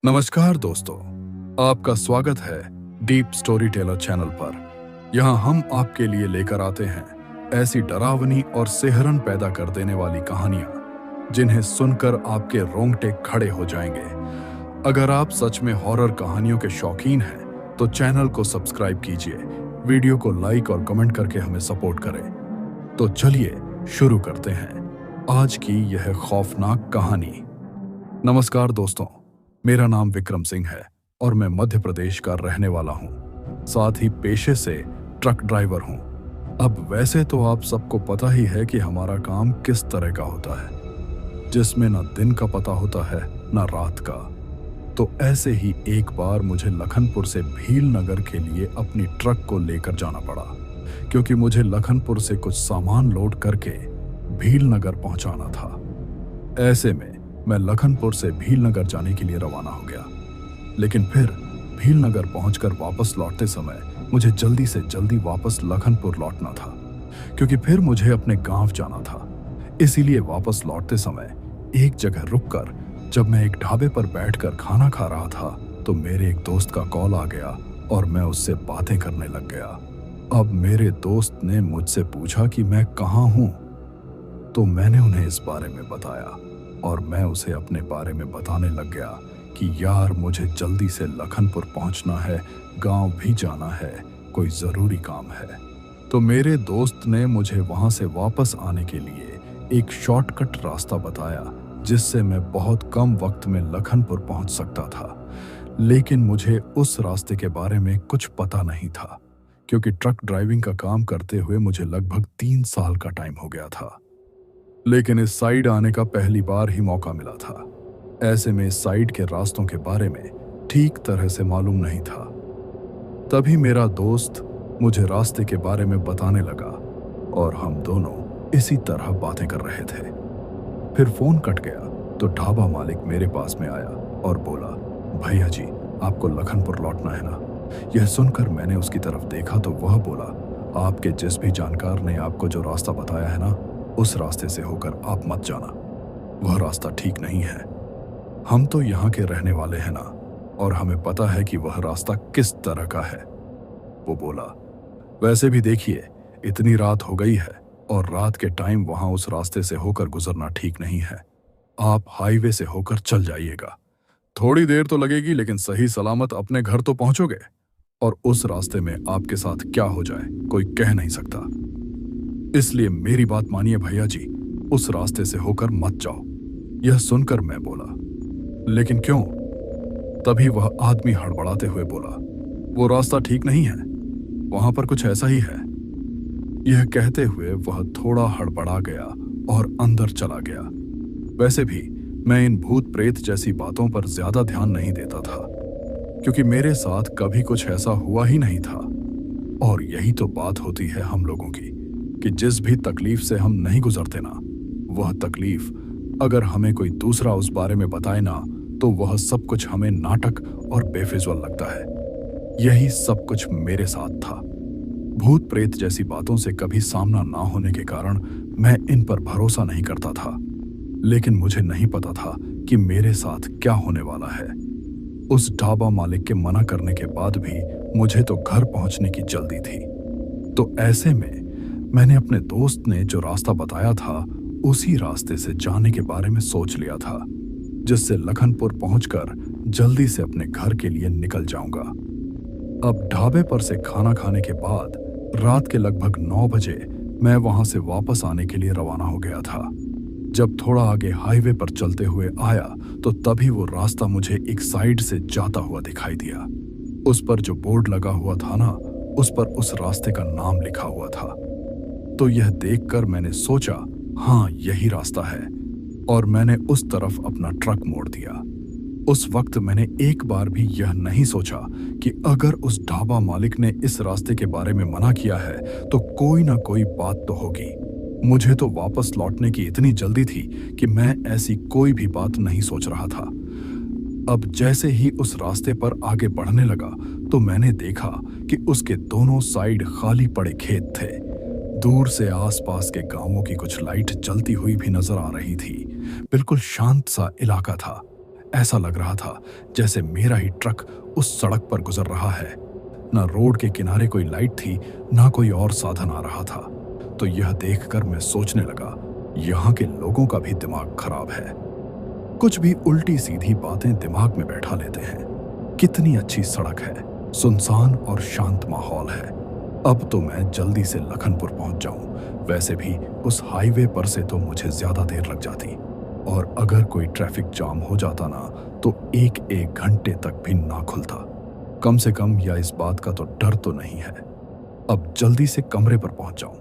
नमस्कार दोस्तों, आपका स्वागत है डीप स्टोरी टेलर चैनल पर। यहाँ हम आपके लिए लेकर आते हैं ऐसी डरावनी और सिहरन पैदा कर देने वाली कहानियां जिन्हें सुनकर आपके रोंगटे खड़े हो जाएंगे। अगर आप सच में हॉरर कहानियों के शौकीन हैं तो चैनल को सब्सक्राइब कीजिए, वीडियो को लाइक और कमेंट करके हमें सपोर्ट करें। तो चलिए शुरू करते हैं आज की यह खौफनाक कहानी। नमस्कार दोस्तों, मेरा नाम विक्रम सिंह है और मैं मध्य प्रदेश का रहने वाला हूँ। साथ ही पेशे से ट्रक ड्राइवर हूँ। अब वैसे तो आप सबको पता ही है कि हमारा काम किस तरह का होता है, जिसमें ना दिन का पता होता है ना रात का। तो ऐसे ही एक बार मुझे लखनपुर से भील नगर के लिए अपनी ट्रक को लेकर जाना पड़ा, क्योंकि मुझे लखनपुर से कुछ सामान लोड करके भील नगर पहुंचाना था। ऐसे में मैं लखनपुर से भील नगर जाने के लिए रवाना हो गया, लेकिन फिर भील नगर पहुंचकर वापस लौटते समय मुझे जल्दी से जल्दी वापस लखनपुर लौटना था, क्योंकि फिर मुझे अपने गांव जाना था। इसीलिए वापस लौटते समय एक जगह रुककर जब मैं एक ढाबे पर बैठकर खाना खा रहा था तो मेरे एक दोस्त का कॉल आ गया और मैं उससे बातें करने लग गया। अब मेरे दोस्त ने मुझसे पूछा कि मैं कहाँ हूँ, तो मैंने उन्हें इस बारे में बताया और मैं उसे अपने बारे में बताने लग गया कि यार मुझे जल्दी से लखनपुर पहुंचना है, गांव भी जाना है, कोई ज़रूरी काम है। तो मेरे दोस्त ने मुझे वहां से वापस आने के लिए एक शॉर्टकट रास्ता बताया, जिससे मैं बहुत कम वक्त में लखनपुर पहुंच सकता था। लेकिन मुझे उस रास्ते के बारे में कुछ पता नहीं था, क्योंकि ट्रक ड्राइविंग का काम करते हुए मुझे लगभग 3 साल का टाइम हो गया था। लेकिन इस साइड आने का पहली बार ही मौका मिला था। ऐसे में इस साइड के रास्तों के बारे में ठीक तरह से मालूम नहीं था। तभी मेरा दोस्त मुझे रास्ते के बारे में बताने लगा और हम दोनों इसी तरह बातें कर रहे थे। फिर फोन कट गया तो ढाबा मालिक मेरे पास में आया और बोला, भैया जी आपको लखनपुर लौटना है ना। यह सुनकर मैंने उसकी तरफ देखा तो वह बोला, आपके जिस भी जानकार ने आपको जो रास्ता बताया है ना, उस रास्ते से होकर आप मत जाना, वह रास्ता ठीक नहीं है। हम तो यहाँ के रहने वाले हैं ना, और हमें पता है कि वह रास्ता किस तरह का है। वो बोला, वैसे भी देखिए इतनी रात हो गई है और रात के टाइम वहां उस रास्ते से होकर गुजरना ठीक नहीं है। आप हाईवे से होकर चल जाइएगा, थोड़ी देर तो लगेगी लेकिन सही सलामत अपने घर तो पहुंचोगे, और उस रास्ते में आपके साथ क्या हो जाए कोई कह नहीं सकता। इसलिए मेरी बात मानिए भैया जी, उस रास्ते से होकर मत जाओ। यह सुनकर मैं बोला, लेकिन क्यों? तभी वह आदमी हड़बड़ाते हुए बोला, वो रास्ता ठीक नहीं है, वहां पर कुछ ऐसा ही है। यह कहते हुए वह थोड़ा हड़बड़ा गया और अंदर चला गया। वैसे भी मैं इन भूत प्रेत जैसी बातों पर ज्यादा ध्यान नहीं देता था, क्योंकि मेरे साथ कभी कुछ ऐसा हुआ ही नहीं था। और यही तो बात होती है हम लोगों की, कि जिस भी तकलीफ से हम नहीं गुजरते ना, वह तकलीफ अगर हमें कोई दूसरा उस बारे में बताए ना, तो वह सब कुछ हमें नाटक और बेफिजूल लगता है। यही सब कुछ मेरे साथ था। भूत प्रेत जैसी बातों से कभी सामना ना होने के कारण मैं इन पर भरोसा नहीं करता था, लेकिन मुझे नहीं पता था कि मेरे साथ क्या होने वाला है। उस ढाबा मालिक के मना करने के बाद भी मुझे तो घर पहुंचने की जल्दी थी। तो ऐसे में मैंने अपने दोस्त ने जो रास्ता बताया था उसी रास्ते से जाने के बारे में सोच लिया था, जिससे लखनपुर पहुंचकर जल्दी से अपने घर के लिए निकल जाऊंगा। अब ढाबे पर से खाना खाने के बाद रात के लगभग 9 बजे मैं वहां से वापस आने के लिए रवाना हो गया था। जब थोड़ा आगे हाईवे पर चलते हुए आया तो तभी वो रास्ता मुझे एक साइड से जाता हुआ दिखाई दिया। उस पर जो बोर्ड लगा हुआ था ना, उस पर उस रास्ते का नाम लिखा हुआ था। तो यह देखकर मैंने सोचा, हाँ यही रास्ता है, और मैंने उस तरफ अपना ट्रक मोड़ दिया। उस वक्त मैंने एक बार भी यह नहीं सोचा कि अगर उस ढाबा मालिक ने इस रास्ते के बारे में मना किया है तो कोई ना कोई बात तो होगी। मुझे तो वापस लौटने की इतनी जल्दी थी कि मैं ऐसी कोई भी बात नहीं सोच रहा था। अब जैसे ही उस रास्ते पर आगे बढ़ने लगा तो मैंने देखा कि उसके दोनों साइड खाली पड़े खेत थे। दूर से आसपास के गांवों की कुछ लाइट जलती हुई भी नजर आ रही थी। बिल्कुल शांत सा इलाका था। ऐसा लग रहा था जैसे मेरा ही ट्रक उस सड़क पर गुजर रहा है। ना रोड के किनारे कोई लाइट थी, ना कोई और साधन आ रहा था। तो यह देखकर मैं सोचने लगा, यहाँ के लोगों का भी दिमाग खराब है। कुछ भी उल्टी सीधी बातें दिमाग में बैठा लेते हैं। कितनी अच्छी सड़क है, सुनसान और शांत माहौल है। अब तो मैं जल्दी से लखनपुर पहुंच जाऊं। वैसे भी उस हाईवे पर से तो मुझे ज्यादा देर लग जाती, और अगर कोई ट्रैफिक जाम हो जाता ना, तो एक एक घंटे तक भी ना खुलता। कम से कम या इस बात का तो डर तो नहीं है। अब जल्दी से कमरे पर पहुंच जाऊं,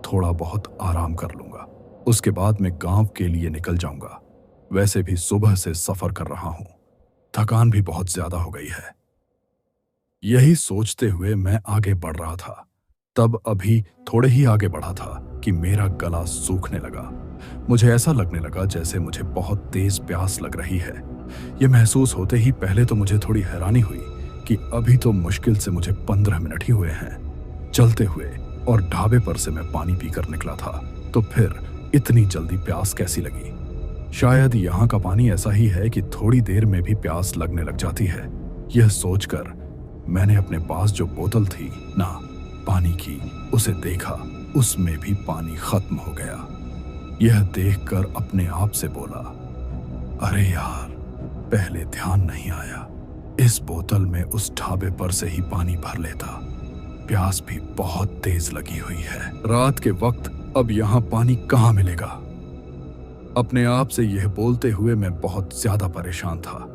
थोड़ा बहुत आराम कर लूंगा, उसके बाद मैं गांव के लिए निकल जाऊंगा। वैसे भी सुबह से सफर कर रहा हूं, थकान भी बहुत ज्यादा हो गई है। यही सोचते हुए मैं आगे बढ़ रहा था। तब अभी थोड़े ही आगे बढ़ा था कि मेरा गला सूखने लगा। मुझे ऐसा लगने लगा जैसे मुझे बहुत तेज प्यास लग रही है। यह महसूस होते ही पहले तो मुझे थोड़ी हैरानी हुई कि अभी तो मुश्किल से मुझे 15 मिनट ही हुए हैं चलते हुए, और ढाबे पर से मैं पानी पीकर निकला था। तो फिर इतनी जल्दी प्यास कैसी लगी? शायद यहाँ का पानी ऐसा ही है कि थोड़ी देर में भी प्यास लगने लग जाती है। यह सोचकर मैंने अपने पास जो बोतल थी ना पानी की, उसे देखा, उसमें भी पानी खत्म हो गया। यह देखकर अपने आप से बोला, अरे यार, पहले ध्यान नहीं आया। इस बोतल में उस ढाबे पर से ही पानी भर लेता। प्यास भी बहुत तेज लगी हुई है। रात के वक्त अब यहाँ पानी कहाँ मिलेगा? अपने आप से यह बोलते हुए मैं बहुत ज्यादा परेशान था,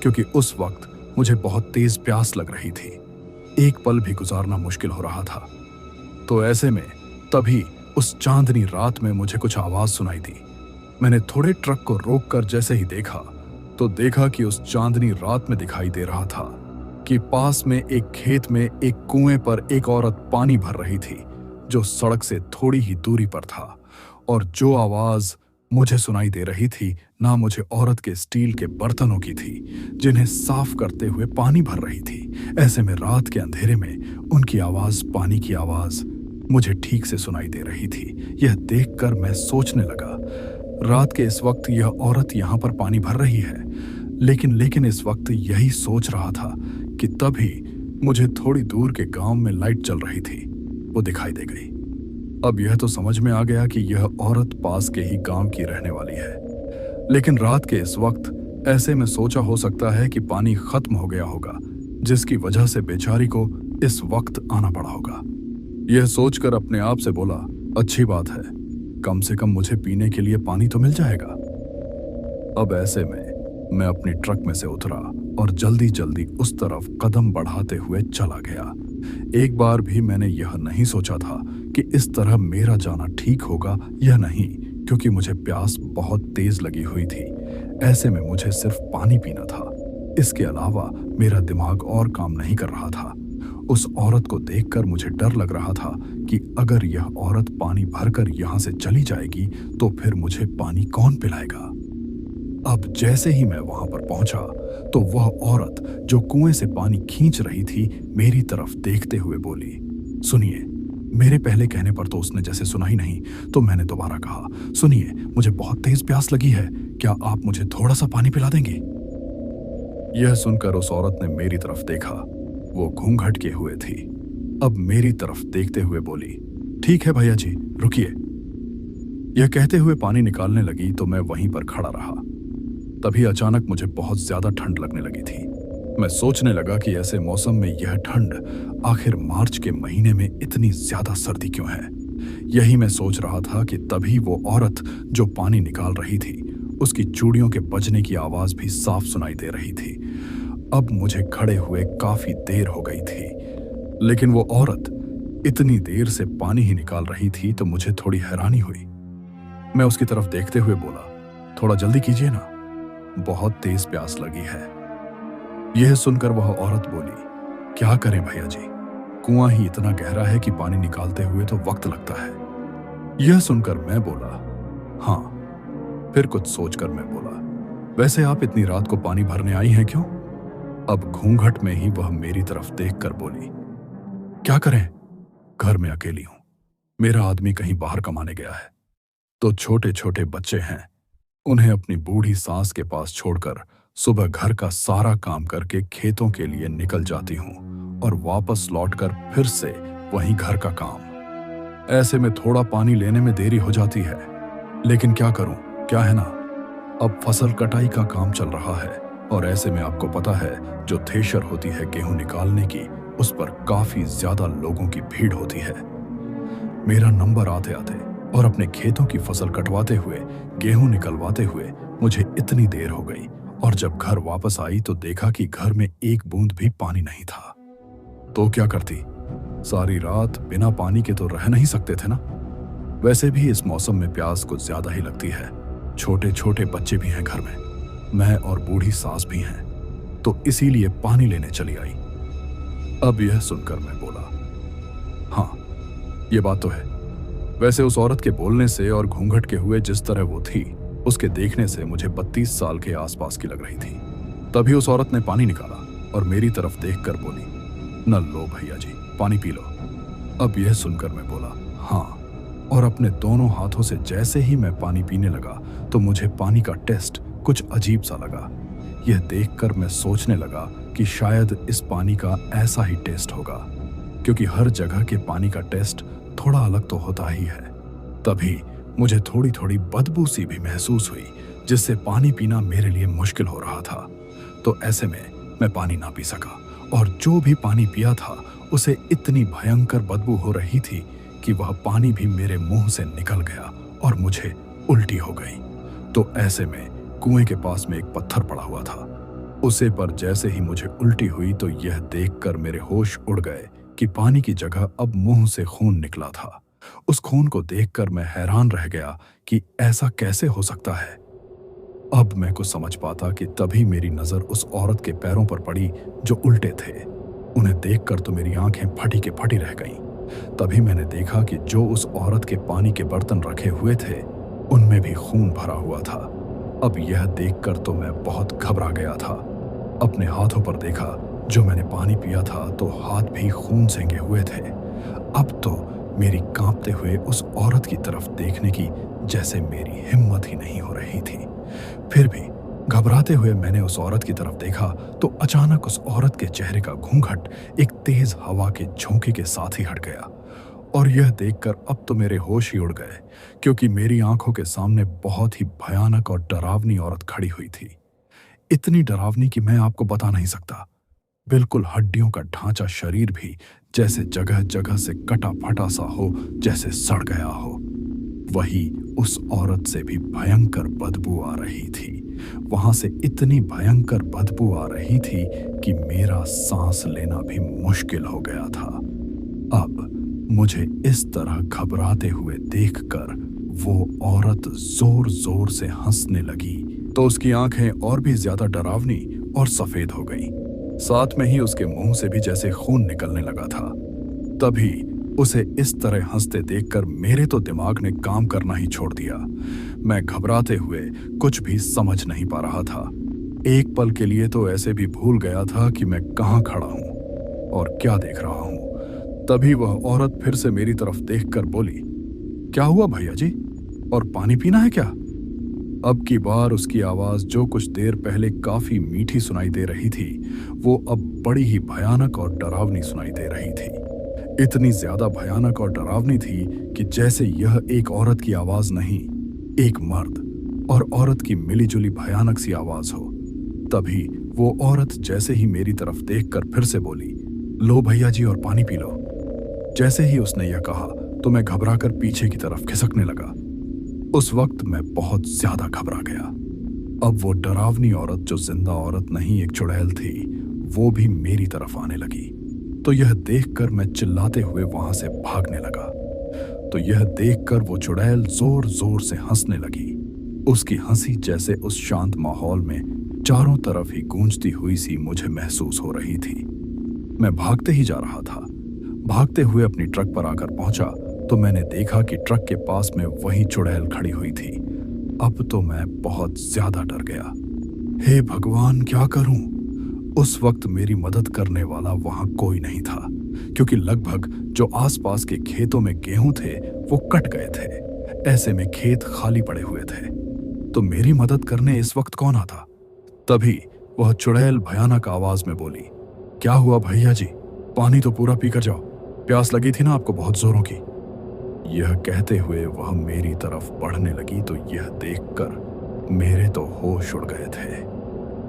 क्योंकि उस वक्त मुझे बहुत तेज प्यास लग रही थी। एक पल भी गुजारना मुश्किल हो रहा था। तो ऐसे में तभी उस चांदनी रात में मुझे कुछ आवाज सुनाई दी। मैंने थोड़े ट्रक को रोककर जैसे ही देखा, तो देखा कि उस चांदनी रात में दिखाई दे रहा था कि पास में एक खेत में एक कुएं पर एक औरत पानी भर रही थी, जो सड़क से थोड़ी ही दूरी पर था। और जो आवाज मुझे सुनाई दे रही थी ना, मुझे औरत के स्टील के बर्तनों की थी, जिन्हें साफ करते हुए पानी भर रही थी। ऐसे में रात के अंधेरे में उनकी आवाज, पानी की आवाज मुझे ठीक से सुनाई दे रही थी। यह देखकर मैं सोचने लगा, रात के इस वक्त यह औरत यहाँ पर पानी भर रही है, लेकिन इस वक्त यही सोच रहा था कि तभी मुझे थोड़ी दूर के गांव में लाइट जल रही थी, वो दिखाई दे गई। अब यह तो समझ में आ गया कि यह औरत पास के ही गांव की रहने वाली है, लेकिन रात के इस वक्त ऐसे में सोचा हो सकता है कि पानी खत्म हो गया होगा, जिसकी वजह से बेचारी को इस वक्त आना पड़ा होगा। यह सोचकर अपने आप से बोला, अच्छी बात है, कम से कम मुझे पीने के लिए पानी तो मिल जाएगा। अब ऐसे में मैं अपनी ट्रक में से उतरा और जल्दी जल्दी उस तरफ कदम बढ़ाते हुए चला गया। एक बार भी मैंने यह नहीं सोचा था कि इस तरह मेरा जाना ठीक होगा या नहीं, क्योंकि मुझे प्यास बहुत तेज लगी हुई थी। ऐसे में मुझे सिर्फ पानी पीना था, इसके अलावा मेरा दिमाग और काम नहीं कर रहा था। उस औरत को देखकर मुझे डर लग रहा था कि अगर यह औरत पानी भरकर यहाँ से चली जाएगी तो फिर मुझे पानी कौन पिलाएगा। अब जैसे ही मैं वहां पर पहुंचा तो वह औरत जो कुएं से पानी खींच रही थी, मेरी तरफ देखते हुए बोली, सुनिए। मेरे पहले कहने पर तो उसने जैसे सुना ही नहीं, तो मैंने दोबारा कहा, सुनिए, मुझे बहुत तेज प्यास लगी है, क्या आप मुझे थोड़ा सा पानी पिला देंगे? यह सुनकर उस औरत ने मेरी तरफ देखा। वो घूंघट के हुए थी। अब मेरी तरफ देखते हुए बोली, ठीक है भैया जी, रुकिए। यह कहते हुए पानी निकालने लगी तो मैं वहीं पर खड़ा रहा। तभी अचानक मुझे बहुत ज्यादा ठंड लगने लगी थी। मैं सोचने लगा कि ऐसे मौसम में यह ठंड, आखिर मार्च के महीने में इतनी ज्यादा सर्दी क्यों है? यही मैं सोच रहा था कि तभी वो औरत जो पानी निकाल रही थी, उसकी चूड़ियों के बजने की आवाज भी साफ सुनाई दे रही थी। अब मुझे खड़े हुए काफी देर हो गई थी, लेकिन वो औरत इतनी देर से पानी ही निकाल रही थी तो मुझे थोड़ी हैरानी हुई। मैं उसकी तरफ देखते हुए बोला, थोड़ा जल्दी कीजिए ना, बहुत तेज प्यास लगी है। यह सुनकर वह औरत बोली, क्या करें भैया जी, कुआं ही इतना गहरा है कि पानी निकालते हुए तो वक्त लगता है। यह सुनकर मैं बोला, हाँ। फिर कुछ सोचकर मैं बोला, वैसे आप इतनी रात को पानी भरने आई हैं क्यों? अब घूंघट में ही वह मेरी तरफ देखकर बोली, क्या करें, घर में अकेली हूं, मेरा आदमी कहीं बाहर कमाने गया है, तो छोटे छोटे बच्चे हैं, उन्हें अपनी बूढ़ी सास के पास छोड़कर सुबह घर का सारा काम करके खेतों के लिए निकल जाती हूँ और वापस लौटकर फिर से वहीं घर का काम। ऐसे में थोड़ा पानी लेने में देरी हो जाती है, लेकिन क्या करूं, क्या है ना, अब फसल कटाई का काम चल रहा है और ऐसे में आपको पता है जो थ्रेशर होती है गेहूं निकालने की, उस पर काफी ज्यादा लोगों की भीड़ होती है। मेरा नंबर आते आते और अपने खेतों की फसल कटवाते हुए, गेहूं निकलवाते हुए मुझे इतनी देर हो गई और जब घर वापस आई तो देखा कि घर में एक बूंद भी पानी नहीं था। तो क्या करती, सारी रात बिना पानी के तो रह नहीं सकते थे ना। वैसे भी इस मौसम में प्यास कुछ ज्यादा ही लगती है। छोटे छोटे बच्चे भी हैं घर में, मैं और बूढ़ी सास भी हैं, तो इसीलिए पानी लेने चली आई। अब यह सुनकर मैं बोला, हाँ ये बात तो है। वैसे उस औरत के बोलने से और घूंघट के हुए जिस तरह वो थी, उसके देखने से मुझे 32 साल के आसपास की लग रही थी। तभी उस औरत ने पानी निकाला और मेरी तरफ देखकर बोली, न लो भैया जी, पानी पी लो। अब यह सुनकर मैं बोला, हाँ, और अपने दोनों हाथों से जैसे ही मैं पानी पीने लगा तो मुझे पानी का टेस्ट कुछ अजीब सा लगा। यह देखकर मैं सोचने लगा कि शायद इस पानी का ऐसा ही टेस्ट होगा, क्योंकि हर जगह के पानी का टेस्ट थोड़ा अलग तो होता ही है। तभी मुझे थोड़ी थोड़ी बदबू सी भी महसूस हुई, जिससे पानी पीना मेरे लिए मुश्किल हो रहा था। तो ऐसे में मैं पानी ना पी सका और जो भी पानी पिया था उसे इतनी भयंकर बदबू हो रही थी कि वह पानी भी मेरे मुंह से निकल गया और मुझे उल्टी हो गई। तो ऐसे में कुएं के पास में एक पत्थर पड़ा हुआ था, उसे पर जैसे ही मुझे उल्टी हुई तो यह देखकर मेरे होश उड़ गए कि पानी की जगह अब मुंह से खून निकला था। उस खून को देखकर मैं हैरान रह गया कि ऐसा कैसे हो सकता है। अब मैं कुछ समझ पाता कि तभी मेरी नजर उस औरत के पैरों पर पड़ी जो उल्टे थे। उन्हें देखकर तो मेरी आंखें फटी के फटी रह गईं। तभी मैंने देखा कि जो उस औरत के पानी के बर्तन रखे हुए थे उनमें भी खून भरा हुआ था। अब यह देखकर तो मैं बहुत घबरा गया था। अपने हाथों पर देखा, जो मैंने पानी पिया था तो हाथ भी खून सेंगे हुए थे। अब तो मेरी कांपते हुए उस औरत की तरफ देखने की जैसे मेरी हिम्मत ही नहीं हो रही थी। फिर भी घबराते हुए मैंने उस औरत की तरफ देखा तो अचानक उस औरत के चेहरे का घूंघट एक तेज हवा के झोंके के साथ ही हट गया। और यह देखकर अब तो मेरे होश ही उड़ गए, क्योंकि मेरी आंखों के सामने बहुत ही भयानक और डरावनी औरत खड़ी हुई थी। इतनी डरावनी कि मैं आपको बता नहीं सकता। बिल्कुल हड्डियों का ढांचा शरीर भी जैसे जगह जगह से कटा फटा सा हो, जैसे सड़ गया हो। वही उस औरत से भी भयंकर बदबू आ रही थी। वहां से इतनी भयंकर बदबू आ रही थी कि मेरा सांस लेना भी मुश्किल हो गया था। अब मुझे इस तरह घबराते हुए देखकर वो औरत जोर जोर से हंसने लगी तो उसकी आंखें और भी ज्यादा डरावनी और सफेद हो गईं। साथ में ही उसके मुंह से भी जैसे खून निकलने लगा था। तभी उसे इस तरह हंसते देखकर मेरे तो दिमाग ने काम करना ही छोड़ दिया। मैं घबराते हुए कुछ भी समझ नहीं पा रहा था। एक पल के लिए तो ऐसे भी भूल गया था कि मैं कहाँ खड़ा हूँ और क्या देख रहा हूँ। तभी वह औरत फिर से मेरी तरफ देखकर बोली, क्या हुआ भैया जी, और पानी पीना है क्या? अब की बार उसकी आवाज, जो कुछ देर पहले काफी मीठी सुनाई दे रही थी, वो अब बड़ी ही भयानक और डरावनी सुनाई दे रही थी। इतनी ज्यादा भयानक और डरावनी थी कि जैसे यह एक औरत की आवाज नहीं, एक मर्द और औरत की मिलीजुली भयानक सी आवाज हो। तभी वो औरत जैसे ही मेरी तरफ देखकर फिर से बोली, लो भैया जी और पानी पी लो। जैसे ही उसने यह कहा तो मैं घबराकर पीछे की तरफ खिसकने लगा। उस वक्त मैं बहुत ज्यादा घबरा गया। अब वो डरावनी औरत, जो जिंदा औरत नहीं एक चुड़ैल थी, वो भी मेरी तरफ आने लगी। तो यह देखकर मैं चिल्लाते हुए वहां से भागने लगा। तो यह देखकर वो चुड़ैल जोर जोर से हंसने लगी। उसकी हंसी जैसे उस शांत माहौल में चारों तरफ ही गूंजती हुई सी मुझे महसूस हो रही थी। मैं भागते ही जा रहा था। भागते हुए अपनी ट्रक पर आकर पहुंचा तो मैंने देखा कि ट्रक के पास में वही चुड़ैल खड़ी हुई थी। अब तो मैं बहुत ज्यादा डर गया। हे भगवान, क्या करूं? उस वक्त मेरी मदद करने वाला वहां कोई नहीं था, क्योंकि लगभग जो आसपास के खेतों में गेहूं थे वो कट गए थे। ऐसे में खेत खाली पड़े हुए थे। तो मेरी मदद करने इस वक्त कौन आता? तभी वह चुड़ैल भयानक आवाज में बोली, क्या हुआ भैया जी, पानी तो पूरा पीकर जाओ, प्यास लगी थी ना आपको बहुत जोरों की। यह कहते हुए वह मेरी तरफ बढ़ने लगी तो यह देखकर मेरे तो होश उड़ गए थे।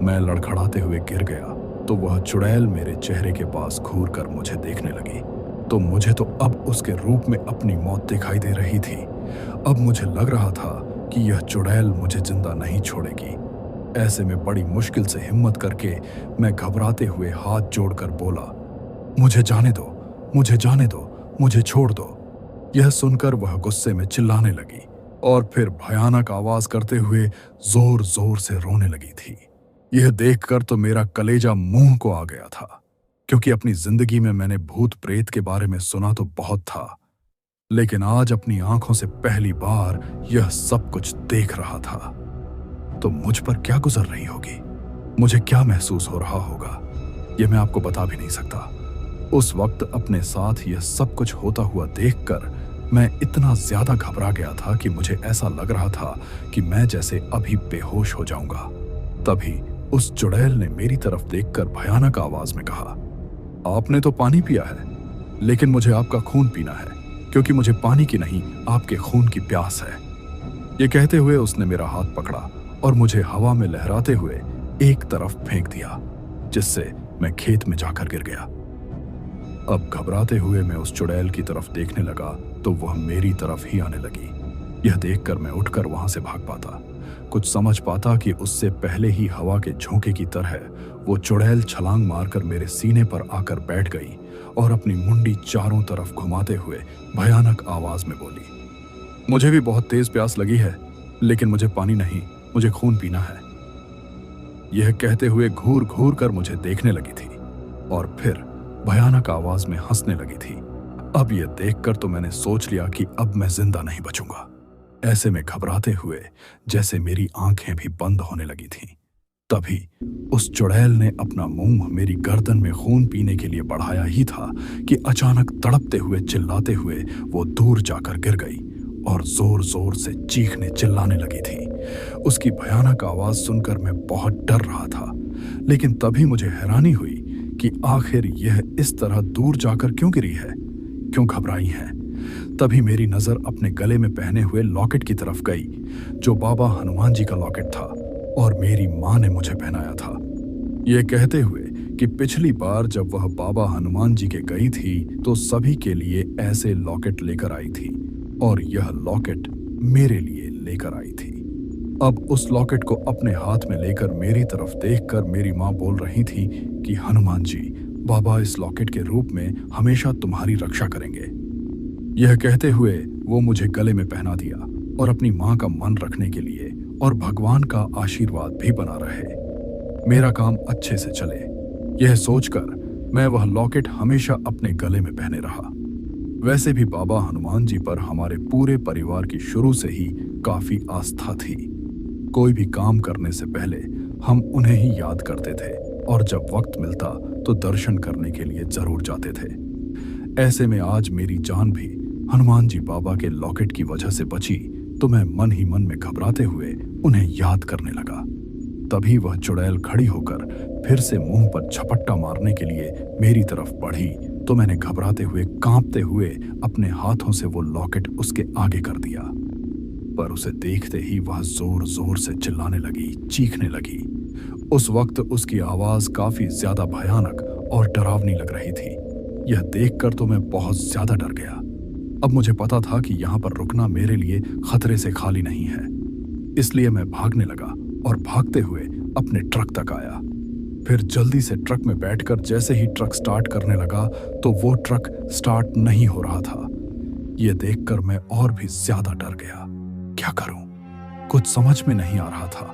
मैं लड़खड़ाते हुए गिर गया तो वह चुड़ैल मेरे चेहरे के पास घूर कर मुझे देखने लगी, तो मुझे तो अब उसके रूप में अपनी मौत दिखाई दे रही थी। अब मुझे लग रहा था कि यह चुड़ैल मुझे जिंदा नहीं छोड़ेगी। ऐसे में बड़ी मुश्किल से हिम्मत करके मैं घबराते हुए हाथ जोड़कर बोला, मुझे जाने दो, मुझे जाने दो, मुझे छोड़ दो। यह सुनकर वह गुस्से में चिल्लाने लगी और फिर भयानक आवाज करते हुए जोर जोर से रोने लगी थी। यह देखकर तो मेरा कलेजा मुंह को आ गया था, क्योंकि अपनी जिंदगी में मैंने भूत प्रेत के बारे में सुना तो बहुत था, लेकिन आज अपनी आंखों से पहली बार यह सब कुछ देख रहा था। तो मुझ पर क्या गुजर रही होगी, मुझे क्या महसूस हो रहा होगा, यह मैं आपको बता भी नहीं सकता। उस वक्त अपने साथ यह सब कुछ होता हुआ देखकर मैं इतना ज्यादा घबरा गया था कि मुझे ऐसा लग रहा था कि मैं जैसे अभी बेहोश हो जाऊंगा। तभी उस चुड़ैल ने मेरी तरफ देखकर भयानक आवाज में कहा, आपने तो पानी पिया है, लेकिन मुझे आपका खून पीना है, क्योंकि मुझे पानी की नहीं आपके खून की प्यास है। ये कहते हुए उसने मेरा हाथ पकड़ा और मुझे हवा में लहराते हुए एक तरफ फेंक दिया, जिससे मैं खेत में जाकर गिर गया। अब घबराते हुए मैं उस चुड़ैल की तरफ देखने लगा तो वह मेरी तरफ ही आने लगी। यह देखकर मैं उठकर वहां से भाग पाता, कुछ समझ पाता कि उससे पहले ही हवा के झोंके की तरह वो चुड़ैल छलांग मारकर मेरे सीने पर आकर बैठ गई और अपनी मुंडी चारों तरफ घुमाते हुए भयानक आवाज में बोली, मुझे भी बहुत तेज प्यास लगी है, लेकिन मुझे पानी नहीं, मुझे खून पीना है। यह कहते हुए घूर घूर कर मुझे देखने लगी थी और फिर भयानक आवाज में हंसने लगी थी। अब यह देखकर तो मैंने सोच लिया कि अब मैं जिंदा नहीं बचूंगा। ऐसे में घबराते हुए जैसे मेरी आंखें भी बंद होने लगी थीं। तभी उस चुड़ैल ने अपना मुंह मेरी गर्दन में खून पीने के लिए बढ़ाया ही था कि अचानक तड़पते हुए चिल्लाते हुए वो दूर जाकर गिर गई और जोर जोर से चीखने चिल्लाने लगी थी। उसकी भयानक आवाज सुनकर मैं बहुत डर रहा था, लेकिन तभी मुझे हैरानी हुई कि आखिर यह इस तरह दूर जाकर क्यों गिरी है, क्यों घबराई है। तभी मेरी नजर अपने गले में पहने हुए लॉकेट की तरफ गई, जो बाबा हनुमान जी का लॉकेट था और मेरी मां ने मुझे पहनाया था। यह कहते हुए कि पिछली बार जब वह बाबा हनुमान जी के गई थी तो सभी के लिए ऐसे लॉकेट लेकर आई थी और यह लॉकेट मेरे लिए लेकर आई थी। अब उस लॉकेट को अपने हाथ में लेकर मेरी तरफ देखकर मेरी मां बोल रही थी कि हनुमान जी, बाबा इस लॉकेट के रूप में हमेशा तुम्हारी रक्षा करेंगे। यह कहते हुए वो मुझे गले में पहना दिया और अपनी मां का मन रखने के लिए और भगवान का आशीर्वाद भी बना रहे, मेरा काम अच्छे से चले, यह सोचकर मैं वह लॉकेट हमेशा अपने गले में पहने रहा। वैसे भी बाबा हनुमान जी पर हमारे पूरे परिवार की शुरू से ही काफी आस्था थी। कोई भी काम करने से पहले हम उन्हें ही याद करते थे और जब वक्त मिलता तो दर्शन करने के लिए जरूर जाते थे। ऐसे में आज मेरी जान भी हनुमान जी बाबा के लॉकेट की वजह से बची, तो मैं मन ही मन में घबराते हुए उन्हें याद करने लगा। तभी वह चुड़ैल खड़ी होकर फिर से मुंह पर झपट्टा मारने के लिए मेरी तरफ बढ़ी, तो मैंने घबराते हुए कांपते हुए अपने हाथों से वो लॉकेट उसके आगे कर दिया। पर उसे देखते ही वह जोर जोर से चिल्लाने लगी, चीखने लगी। उस वक्त उसकी आवाज काफी ज्यादा भयानक और डरावनी लग रही थी। यह देखकर तो मैं बहुत ज्यादा डर गया। अब मुझे पता था कि यहाँ पर रुकना मेरे लिए खतरे से खाली नहीं है, इसलिए मैं भागने लगा और भागते हुए अपने ट्रक तक आया। फिर जल्दी से ट्रक में बैठकर जैसे ही ट्रक स्टार्ट करने लगा तो वो ट्रक स्टार्ट नहीं हो रहा था। यह देखकर मैं और भी ज्यादा डर गया। क्या करूं, कुछ समझ में नहीं आ रहा था।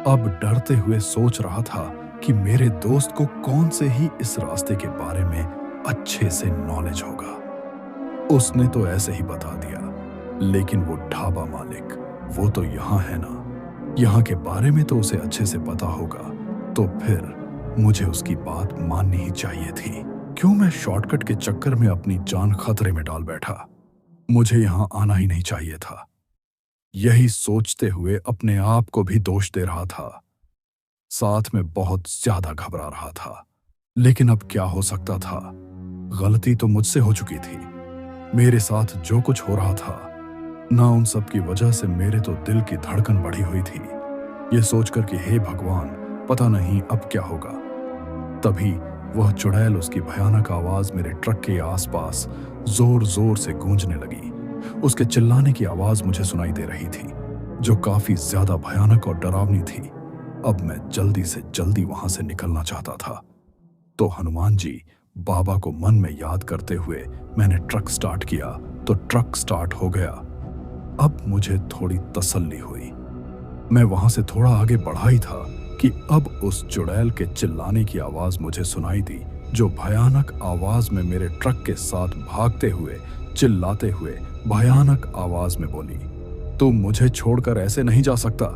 अब डरते हुए सोच रहा था कि मेरे दोस्त को कौन से ही इस रास्ते के बारे में अच्छे से नॉलेज होगा। उसने तो ऐसे ही बता दिया, लेकिन वो ढाबा मालिक, वो तो यहाँ है ना, यहाँ के बारे में तो उसे अच्छे से पता होगा, तो फिर मुझे उसकी बात माननी ही चाहिए थी। क्यों मैं शॉर्टकट के चक्कर में अपनी जान खतरे में डाल बैठा। मुझे यहाँ आना ही नहीं चाहिए था। यही सोचते हुए अपने आप को भी दोष दे रहा था। साथ में बहुत ज्यादा घबरा रहा था। लेकिन अब क्या हो सकता था? गलती तो मुझसे हो चुकी थी। मेरे साथ जो कुछ हो रहा था, ना उन सब की वजह से मेरे तो दिल की धड़कन बढ़ी हुई थी, ये सोचकर कि हे भगवान, पता नहीं अब क्या होगा। तभी वह चुड़ैल, उसकी भयानक आवाज मेरे ट्रक के आसपास जोर जोर से गूंजने लगी। उसके चिल्लाने की आवाज मुझे सुनाई दे रही थी, जो काफी ज्यादा भयानक और डरावनी थी। अब मैं जल्दी से जल्दी वहां से निकलना चाहता था, तो हनुमान जी बाबा को मन में याद करते हुए मैंने ट्रक स्टार्ट किया, तो ट्रक स्टार्ट हो गया। अब मुझे थोड़ी तसल्ली हुई। मैं वहां से थोड़ा आगे बढ़ा ही था कि अब उस चुड़ैल के चिल्लाने की आवाज मुझे सुनाई दी, जो भयानक आवाज में मेरे ट्रक के साथ भागते हुए, चिल्लाते हुए भयानक आवाज में बोली, तू मुझे छोड़कर ऐसे नहीं जा सकता,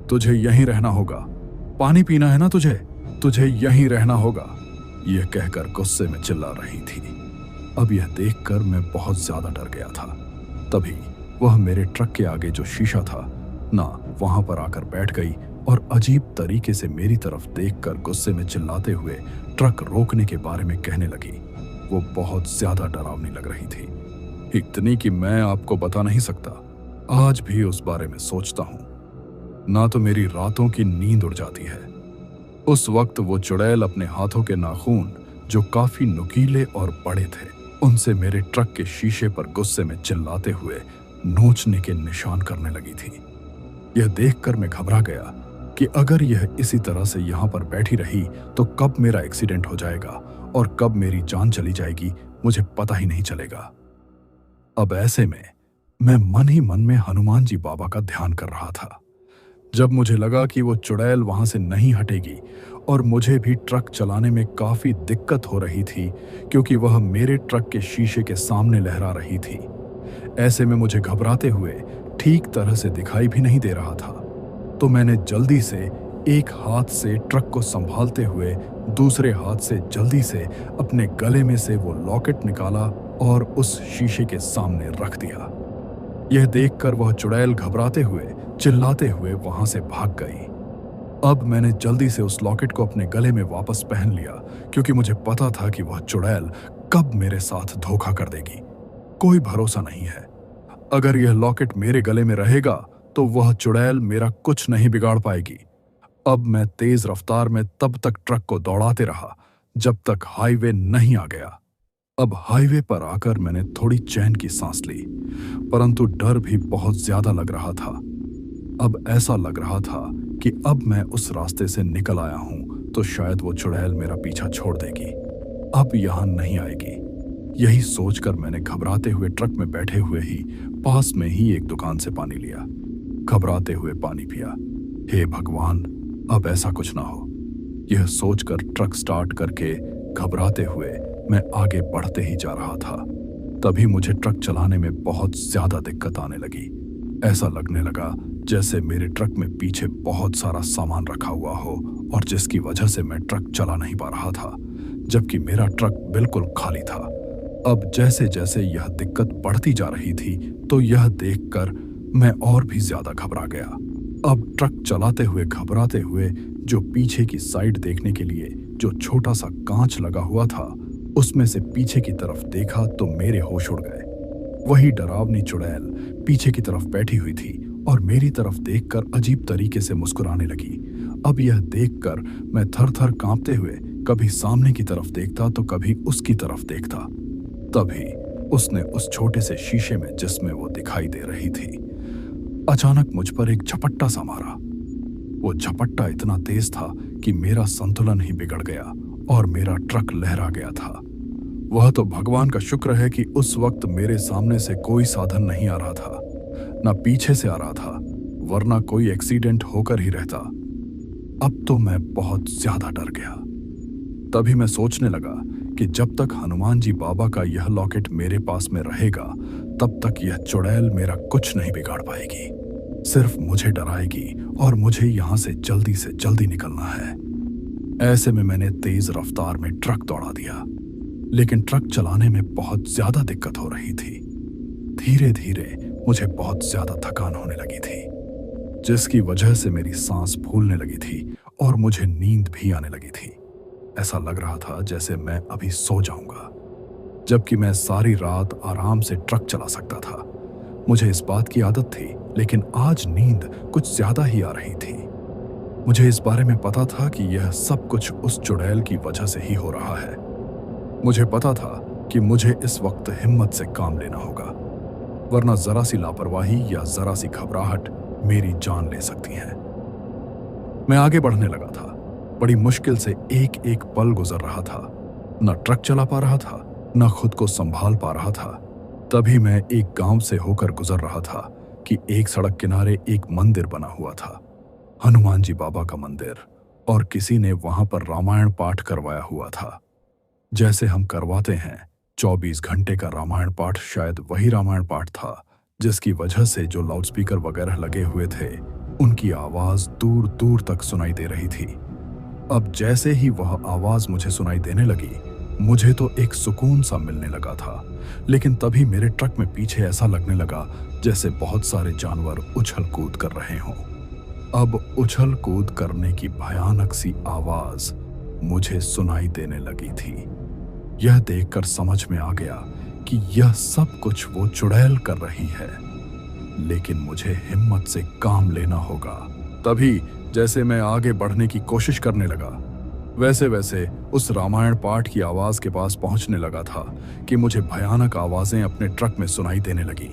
तुझे यहीं रहना होगा। पानी पीना है ना तुझे, तुझे यहीं रहना होगा। यह कहकर गुस्से में चिल्ला रही थी। अब यह देखकर मैं बहुत ज्यादा डर गया था। तभी वह मेरे ट्रक के आगे जो शीशा था ना, वहां पर आकर बैठ गई और अजीब तरीके से मेरी तरफ देखकर गुस्से में चिल्लाते हुए ट्रक रोकने के बारे में कहने लगी। वो बहुत ज्यादा डरावनी लग रही थी, इतनी कि मैं आपको बता नहीं सकता। आज भी उस बारे में सोचता हूं ना तो मेरी रातों की नींद उड़ जाती है। उस वक्त वो चुड़ैल अपने हाथों के नाखून, जो काफी नुकीले और बड़े थे, उनसे मेरे ट्रक के शीशे पर गुस्से में चिल्लाते हुए नोचने के निशान करने लगी थी। यह देखकर मैं घबरा गया कि अगर यह इसी तरह से यहाँ पर बैठी रही तो कब मेरा एक्सीडेंट हो जाएगा और कब मेरी जान चली जाएगी, मुझे पता ही नहीं चलेगा। अब ऐसे में मैं मन ही मन में हनुमान जी बाबा का ध्यान कर रहा था। जब मुझे लगा कि वो चुड़ैल वहां से नहीं हटेगी और मुझे भी ट्रक चलाने में काफी दिक्कत हो रही थी, क्योंकि वह मेरे ट्रक के शीशे के सामने लहरा रही थी। ऐसे में मुझे घबराते हुए ठीक तरह से दिखाई भी नहीं दे रहा था, तो मैंने जल्दी से एक हाथ से ट्रक को संभालते हुए दूसरे हाथ से जल्दी से अपने गले में से वो लॉकेट निकाला और उस शीशे के सामने रख दिया। यह देखकर वह चुड़ैल घबराते हुए, चिल्लाते हुए वहां से भाग गई। अब मैंने जल्दी से उस लॉकेट को अपने गले में वापस पहन लिया, क्योंकि मुझे पता था कि वह चुड़ैल कब मेरे साथ धोखा कर देगी। कोई भरोसा नहीं है, अगर यह लॉकेट मेरे गले में रहेगा तो वह चुड़ैल मेरा कुछ नहीं बिगाड़ पाएगी। अब मैं तेज रफ्तार में तब तक ट्रक को दौड़ाते रहा जब तक हाईवे नहीं आ गया। अब हाईवे पर आकर मैंने थोड़ी चैन की सांस ली, परंतु डर भी बहुत ज्यादा लग रहा था। अब ऐसा लग रहा था कि अब मैं उस रास्ते से निकल आया हूं तो शायद वो चुड़ैल मेरा पीछा छोड़ देगी, अब यहां नहीं आएगी। यही सोचकर मैंने घबराते हुए ट्रक में बैठे हुए ही पास में ही एक दुकान से पानी लिया। घबराते हुए पानी पिया। हे भगवान, अब ऐसा कुछ ना हो। यह सोचकर ट्रक स्टार्ट करके घबराते हुए मैं आगे बढ़ते ही जा रहा था। तभी मुझे ट्रक चलाने में बहुत ज्यादा दिक्कत आने लगी। ऐसा लगने लगा जैसे मेरे ट्रक में पीछे बहुत सारा सामान रखा हुआ हो और जिसकी वजह से मैं ट्रक चला नहीं पा रहा था, जबकि मेरा ट्रक बिल्कुल खाली था। अब जैसे जैसे यह दिक्कत बढ़ती जा रही थी तो यह देखकर मैं और भी ज्यादा घबरा गया। अब ट्रक चलाते हुए घबराते हुए जो पीछे की साइड देखने के लिए जो छोटा सा कांच लगा हुआ था, उसमें से पीछे की तरफ देखा तो मेरे होश उड़ गए। वही डरावनी चुड़ैल पीछे की तरफ बैठी हुई थी और मेरी तरफ देखकर अजीब तरीके से मुस्कुराने लगी। अब यह देखकर मैं थर थर कांपते हुए कभी सामने की तरफ देखता तो कभी उसकी तरफ देखता। तभी उसने उस छोटे से शीशे में जिसमें वो दिखाई दे रही थी, अचानक मुझ पर एक झपट्टा सा मारा। वो झपट्टा इतना तेज था कि मेरा संतुलन ही बिगड़ गया और मेरा ट्रक लहरा गया था। वह तो भगवान का शुक्र है कि उस वक्त मेरे सामने से कोई साधन नहीं आ रहा था, न पीछे से आ रहा था, वरना कोई एक्सीडेंट होकर ही रहता। अब तो मैं बहुत ज्यादा डर गया। तभी मैं सोचने लगा कि जब तक हनुमान जी बाबा का यह लॉकेट मेरे पास में रहेगा, तब तक यह चुड़ैल मेरा कुछ नहीं बिगाड़ पाएगी, सिर्फ मुझे डराएगी और मुझे यहां से जल्दी निकलना है। ऐसे में मैंने तेज रफ्तार में ट्रक दौड़ा दिया, लेकिन ट्रक चलाने में बहुत ज्यादा दिक्कत हो रही थी। धीरे धीरे मुझे बहुत ज्यादा थकान होने लगी थी। जिसकी वजह से मेरी सांस फूलने लगी थी और मुझे नींद भी आने लगी थी। ऐसा लग रहा था जैसे मैं अभी सो जाऊंगा, जबकि मैं सारी रात आराम से ट्रक चला सकता था। मुझे इस बात की आदत थी, लेकिन आज नींद कुछ ज्यादा ही आ रही थी। मुझे इस बारे में पता था कि यह सब कुछ उस चुड़ैल की वजह से ही हो रहा है। मुझे पता था कि मुझे इस वक्त हिम्मत से काम लेना होगा, वरना जरा सी लापरवाही या जरा सी घबराहट मेरी जान ले सकती है। मैं आगे बढ़ने लगा था। बड़ी मुश्किल से एक एक पल गुजर रहा था। न ट्रक चला पा रहा था, न खुद को संभाल पा रहा था। तभी मैं एक गांव से होकर गुजर रहा था कि एक सड़क किनारे एक मंदिर बना हुआ था, हनुमान जी बाबा का मंदिर, और किसी ने वहां पर रामायण पाठ करवाया हुआ था। जैसे हम करवाते हैं 24 घंटे का रामायण पाठ, शायद वही रामायण पाठ था जिसकी वजह से जो लाउडस्पीकर वगैरह लगे हुए थे उनकी आवाज दूर दूर तक सुनाई दे रही थी। अब जैसे ही वह आवाज मुझे सुनाई देने लगी, मुझे तो एक सुकून सा मिलने लगा था। लेकिन तभी मेरे ट्रक में पीछे ऐसा लगने लगा जैसे बहुत सारे जानवर उछल कूद कर रहे हों। अब उछल कूद करने की भयानक सी आवाज मुझे सुनाई देने लगी थी। यह देखकर समझ में आ गया कि यह सब कुछ वो चुड़ैल कर रही है, लेकिन मुझे हिम्मत से काम लेना होगा। तभी जैसे मैं आगे बढ़ने की कोशिश करने लगा, वैसे वैसे उस रामायण पाठ की आवाज के पास पहुंचने लगा था कि मुझे भयानक आवाजें अपने ट्रक में सुनाई देने लगी।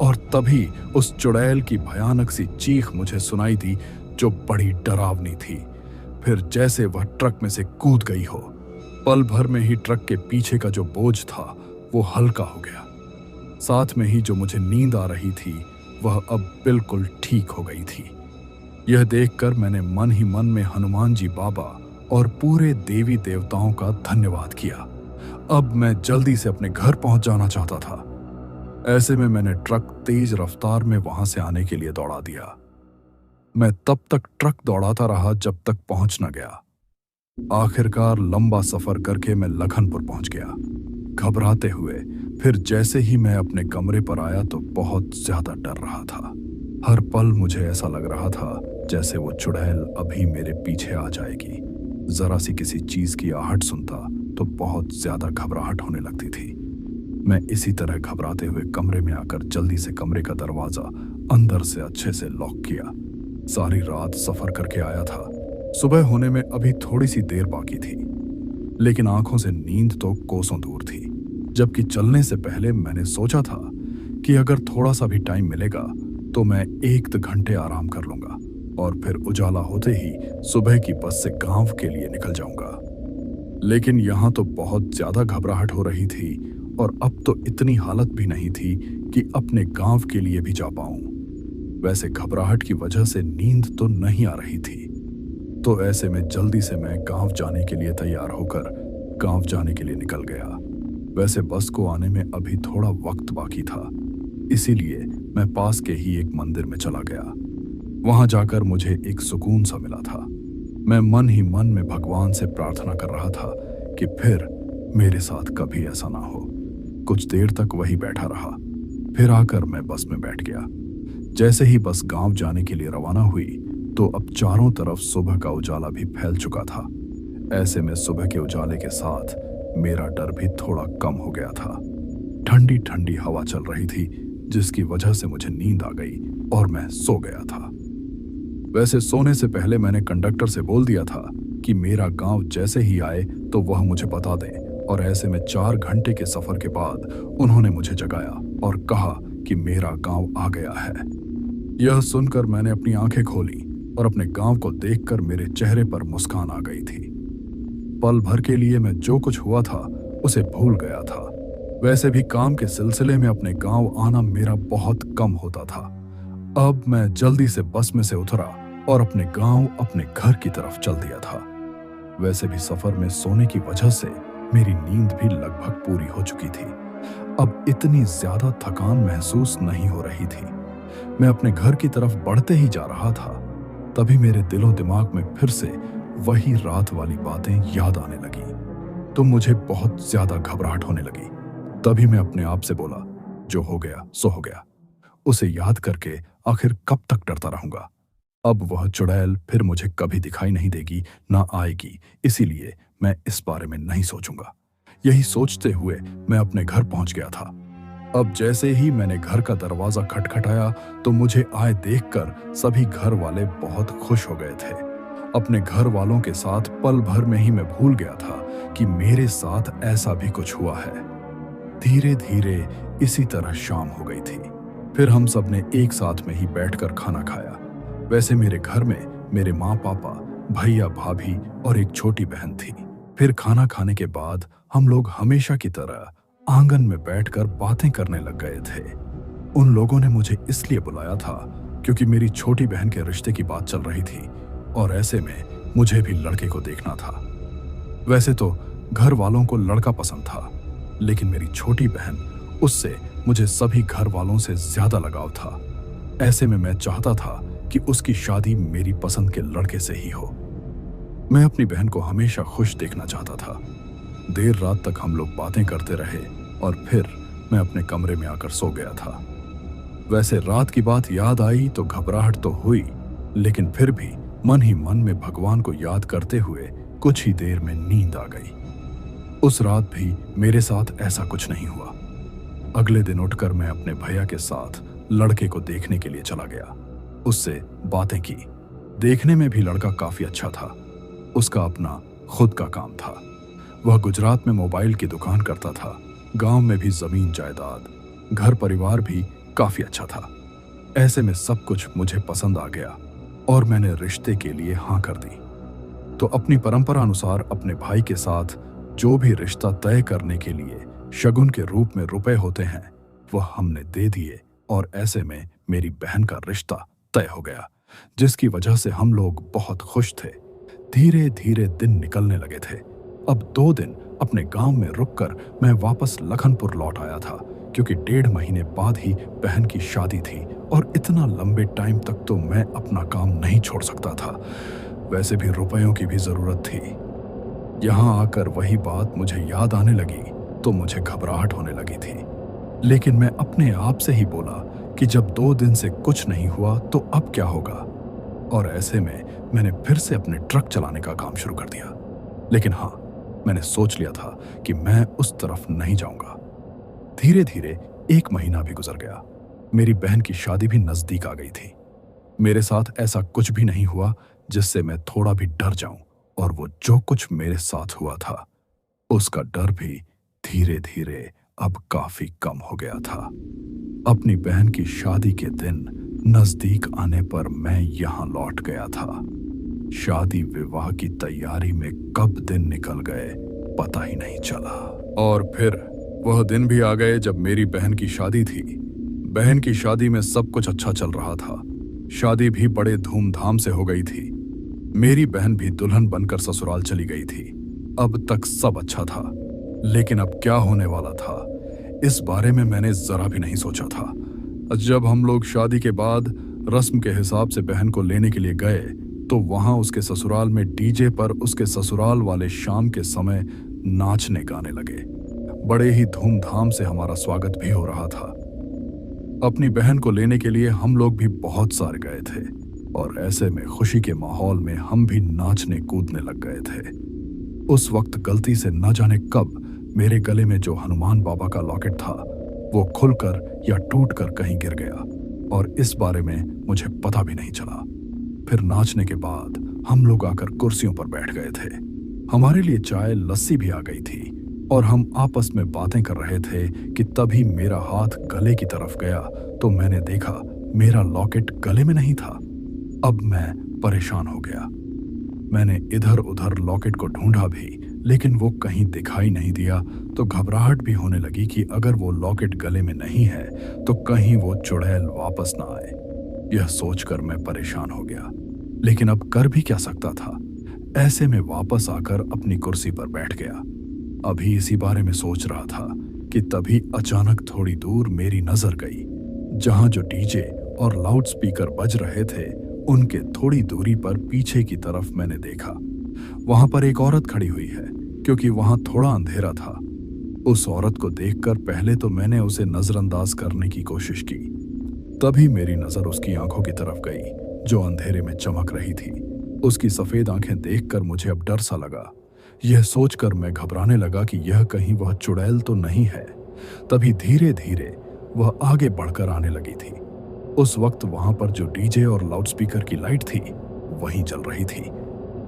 और तभी उस चुड़ैल की भयानक सी चीख मुझे सुनाई दी, जो बड़ी डरावनी थी। फिर जैसे वह ट्रक में से कूद गई हो, पल भर में ही ट्रक के पीछे का जो बोझ था वो हल्का हो गया। साथ में ही जो मुझे नींद आ रही थी वह अब बिल्कुल ठीक हो गई थी। यह देखकर मैंने मन ही मन में हनुमान जी बाबा और पूरे देवी देवताओं का धन्यवाद किया। अब मैं जल्दी से अपने घर पहुंच जाना चाहता था। ऐसे में मैंने ट्रक तेज रफ्तार में वहां से आने के लिए दौड़ा दिया। मैं तब तक ट्रक दौड़ाता रहा जब तक पहुंच न गया। आखिरकार लंबा सफर करके मैं लखनपुर पहुंच गया। घबराते हुए फिर जैसे ही मैं अपने कमरे पर आया तो बहुत ज्यादा डर रहा था। हर पल मुझे ऐसा लग रहा था जैसे वो चुड़ैल अभी मेरे पीछे आ जाएगी। जरा सी किसी चीज की आहट सुनता तो बहुत ज्यादा घबराहट होने लगती थी। मैं इसी तरह घबराते हुए कमरे में आकर जल्दी से कमरे का दरवाजा अंदर से अच्छे से लॉक किया। सारी रात सफर करके आया था। सुबह होने में अभी थोड़ी सी देर बाकी थी, लेकिन आंखों से नींद तो कोसों दूर थी। जबकि चलने से पहले मैंने सोचा था कि अगर थोड़ा सा भी टाइम मिलेगा तो मैं 1-2 घंटे आराम कर लूंगा और फिर उजाला होते ही सुबह की बस से गांव के लिए निकल जाऊंगा। लेकिन यहां तो बहुत ज्यादा घबराहट हो रही थी और अब तो इतनी हालत भी नहीं थी कि अपने गांव के लिए भी जा पाऊं। वैसे घबराहट की वजह से नींद तो नहीं आ रही थी, तो ऐसे में जल्दी से मैं गांव जाने के लिए तैयार होकर गांव जाने के लिए निकल गया। वैसे बस को आने में अभी थोड़ा वक्त बाकी था, इसीलिए मैं पास के ही एक मंदिर में चला गया। वहां जाकर मुझे एक सुकून सा मिला था। मैं मन ही मन में भगवान से प्रार्थना कर रहा था कि फिर मेरे साथ कभी ऐसा ना हो। कुछ देर तक वही बैठा रहा, फिर आकर मैं बस में बैठ गया। जैसे ही बस गांव जाने के लिए रवाना हुई तो अब चारों तरफ सुबह का उजाला भी फैल चुका था। ऐसे में सुबह के उजाले के साथ मेरा डर भी थोड़ा कम हो गया था। ठंडी ठंडी हवा चल रही थी, जिसकी वजह से मुझे नींद आ गई और मैं सो गया था। वैसे सोने से पहले मैंने कंडक्टर से बोल दिया था कि मेरा गांव जैसे ही आए तो वह मुझे बता दे, और ऐसे में 4 घंटे के सफर के बाद उन्होंने मुझे जगाया और कहा कि मेरा गांव आ गया है। यह सुनकर मैंने अपनी आंखें खोली और अपने गांव को देखकर मेरे चेहरे पर मुस्कान आ गई थी। पल भर के लिए मैं जो कुछ हुआ था उसे भूल गया था। वैसे भी काम के सिलसिले में अपने गांव आना मेरा बहुत कम होता था। अब मैं जल्दी से बस में से उतरा और अपने गांव, अपने घर की तरफ चल दिया था। वैसे भी सफर में सोने की वजह से मेरी नींद भी लगभग पूरी हो चुकी थी। अब इतनी ज्यादा थकान महसूस नहीं हो रही थी। मैं अपने घर की तरफ बढ़ते ही जा रहा था, तभी मेरे दिलो दिमाग में फिर से वही रात वाली बातें याद आने लगी, तो मुझे बहुत ज्यादा घबराहट होने लगी। तभी मैं अपने आप से बोला, जो हो गया सो हो गया, उसे याद करके आखिर कब तक डरता रहूंगा। अब वह चुड़ैल फिर मुझे कभी दिखाई नहीं देगी, ना आएगी, इसीलिए मैं इस बारे में नहीं सोचूंगा। यही सोचते हुए मैं अपने घर पहुंच गया था। अब जैसे ही मैंने घर का दरवाजा खटखटाया तो मुझे आए देखकर सभी घर वाले बहुत खुश हो गए थे। अपने घर वालों के साथ पल भर में ही मैं भूल गया था कि मेरे साथ ऐसा भी कुछ हुआ है। धीरे धीरे इसी तरह शाम हो गई थी। फिर हम सब ने एक साथ में ही बैठकर खाना खाया। वैसे मेरे घर में मेरे माँ पापा, भैया भाभी और एक छोटी बहन थी। फिर खाना खाने के बाद हम लोग हमेशा की तरह आंगन में बैठकर बातें करने लग गए थे। उन लोगों ने मुझे इसलिए बुलाया था क्योंकि मेरी छोटी बहन के रिश्ते की बात चल रही थी और ऐसे में मुझे भी लड़के को देखना था। वैसे तो घर वालों को लड़का पसंद था, लेकिन मेरी छोटी बहन, उससे मुझे सभी घर वालों से ज्यादा लगाव था। ऐसे में मैं चाहता था कि उसकी शादी मेरी पसंद के लड़के से ही हो। मैं अपनी बहन को हमेशा खुश देखना चाहता था। देर रात तक हम लोग बातें करते रहे और फिर मैं अपने कमरे में आकर सो गया था। वैसे रात की बात याद आई तो घबराहट तो हुई, लेकिन फिर भी मन ही मन में भगवान को याद करते हुए कुछ ही देर में नींद आ गई। उस रात भी मेरे साथ ऐसा कुछ नहीं हुआ। अगले दिन उठकर मैं अपने भैया के साथ लड़के को देखने के लिए चला गया। उससे बातें की। देखने में भी लड़का काफी अच्छा था। उसका अपना खुद का काम था। वह गुजरात में मोबाइल की दुकान करता था। गांव में भी जमीन जायदाद, घर परिवार भी काफी अच्छा था। ऐसे में सब कुछ मुझे पसंद आ गया और मैंने रिश्ते के लिए हाँ कर दी। तो अपनी परंपरा अनुसार अपने भाई के साथ जो भी रिश्ता तय करने के लिए शगुन के रूप में रुपए होते हैं वह हमने दे दिए और ऐसे में मेरी बहन का रिश्ता तय हो गया, जिसकी वजह से हम लोग बहुत खुश थे। धीरे धीरे दिन निकलने लगे थे। अब 2 दिन अपने गांव में रुककर मैं वापस लखनपुर लौट आया था, क्योंकि 1.5 महीने बाद ही बहन की शादी थी और इतना लंबे टाइम तक तो मैं अपना काम नहीं छोड़ सकता था। वैसे भी रुपयों की भी जरूरत थी। यहाँ आकर वही बात मुझे याद आने लगी तो मुझे घबराहट होने लगी थी, लेकिन मैं अपने आप से ही बोला कि जब 2 दिन से कुछ नहीं हुआ तो अब क्या होगा। और ऐसे में मैंने फिर से अपने ट्रक चलाने का काम शुरू कर दिया। लेकिन हाँ, मैंने सोच लिया था कि मैं उस तरफ नहीं जाऊंगा। धीरे धीरे 1 महीना भी गुजर गया। मेरी बहन की शादी भी नजदीक आ गई थी। मेरे साथ ऐसा कुछ भी नहीं हुआ जिससे मैं थोड़ा भी डर जाऊं, और वो जो कुछ मेरे साथ हुआ था उसका डर भी धीरे धीरे अब काफी कम हो गया था। अपनी बहन की शादी के दिन नजदीक आने पर मैं यहाँ लौट गया था। शादी विवाह की तैयारी में कब दिन निकल गए पता ही नहीं चला। और फिर वह दिन भी आ गए जब मेरी बहन की शादी थी। बहन की शादी में सब कुछ अच्छा चल रहा था। शादी भी बड़े धूमधाम से हो गई थी। मेरी बहन भी दुल्हन बनकर ससुराल चली गई थी। अब तक सब अच्छा था, लेकिन अब क्या होने वाला था इस बारे में मैंने जरा भी नहीं सोचा था। जब हम लोग शादी के बाद रस्म के हिसाब से बहन को लेने के लिए गए तो वहां उसके ससुराल में डीजे पर उसके ससुराल वाले शाम के समय नाचने गाने लगे। बड़े ही धूमधाम से हमारा स्वागत भी हो रहा था। अपनी बहन को लेने के लिए हम लोग भी बहुत सारे गए थे और ऐसे में खुशी के माहौल में हम भी नाचने कूदने लग गए थे। उस वक्त गलती से न जाने कब मेरे गले में जो हनुमान बाबा का लॉकेट था वो खुलकर या टूटकर कहीं गिर गया और इस बारे में मुझे पता भी नहीं चला। फिर नाचने के बाद हम लोग आकर कुर्सियों पर बैठ गए थे। हमारे लिए चाय लस्सी भी आ गई थी और हम आपस में बातें कर रहे थे कि तभी मेरा हाथ गले की तरफ गया तो मैंने देखा मेरा लॉकेट गले में नहीं था। अब मैं परेशान हो गया। मैंने इधर उधर लॉकेट को ढूंढा भी, लेकिन वो कहीं दिखाई नहीं दिया। तो घबराहट भी होने लगी कि अगर वो लॉकेट गले में नहीं है तो कहीं वो चुड़ैल वापस ना आए। यह सोचकर मैं परेशान हो गया, लेकिन अब कर भी क्या सकता था। ऐसे में वापस आकर अपनी कुर्सी पर बैठ गया। अभी इसी बारे में सोच रहा था कि तभी अचानक थोड़ी दूर मेरी नजर गई। जहां जो डीजे और लाउड स्पीकर बज रहे थे उनके थोड़ी दूरी पर पीछे की तरफ मैंने देखा। वहां पर एक औरत खड़ी हुई है, क्योंकि वहां थोड़ा अंधेरा था। उस औरत को देखकर पहले तो मैंने उसे नजरअंदाज करने की कोशिश की। तभी मेरी नजर उसकी आंखों की तरफ गई, जो अंधेरे में चमक रही थी। उसकी सफेद आंखें देखकर मुझे अब डर सा लगा। यह सोचकर मैं घबराने लगा कि यह कहीं वह चुड़ैल तो नहीं है। तभी धीरे धीरे वह आगे बढ़कर आने लगी थी। उस वक्त वहां पर जो डीजे और लाउडस्पीकर की लाइट थी वहीं जल रही थी।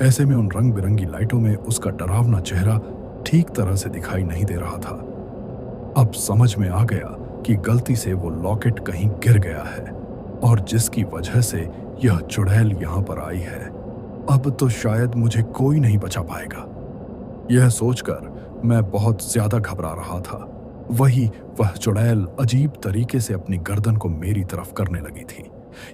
ऐसे में उन रंग बिरंगी लाइटों में उसका डरावना चेहरा ठीक तरह से दिखाई नहीं दे रहा था। अब समझ में आ गया कि गलती से वो लॉकेट कहीं गिर गया है और जिसकी वजह से यह चुड़ैल यहां पर आई है। अब तो शायद मुझे कोई नहीं बचा पाएगा। यह सोचकर मैं बहुत ज्यादा घबरा रहा था। वह चुड़ैल अजीब तरीके से अपनी गर्दन को मेरी तरफ करने लगी थी।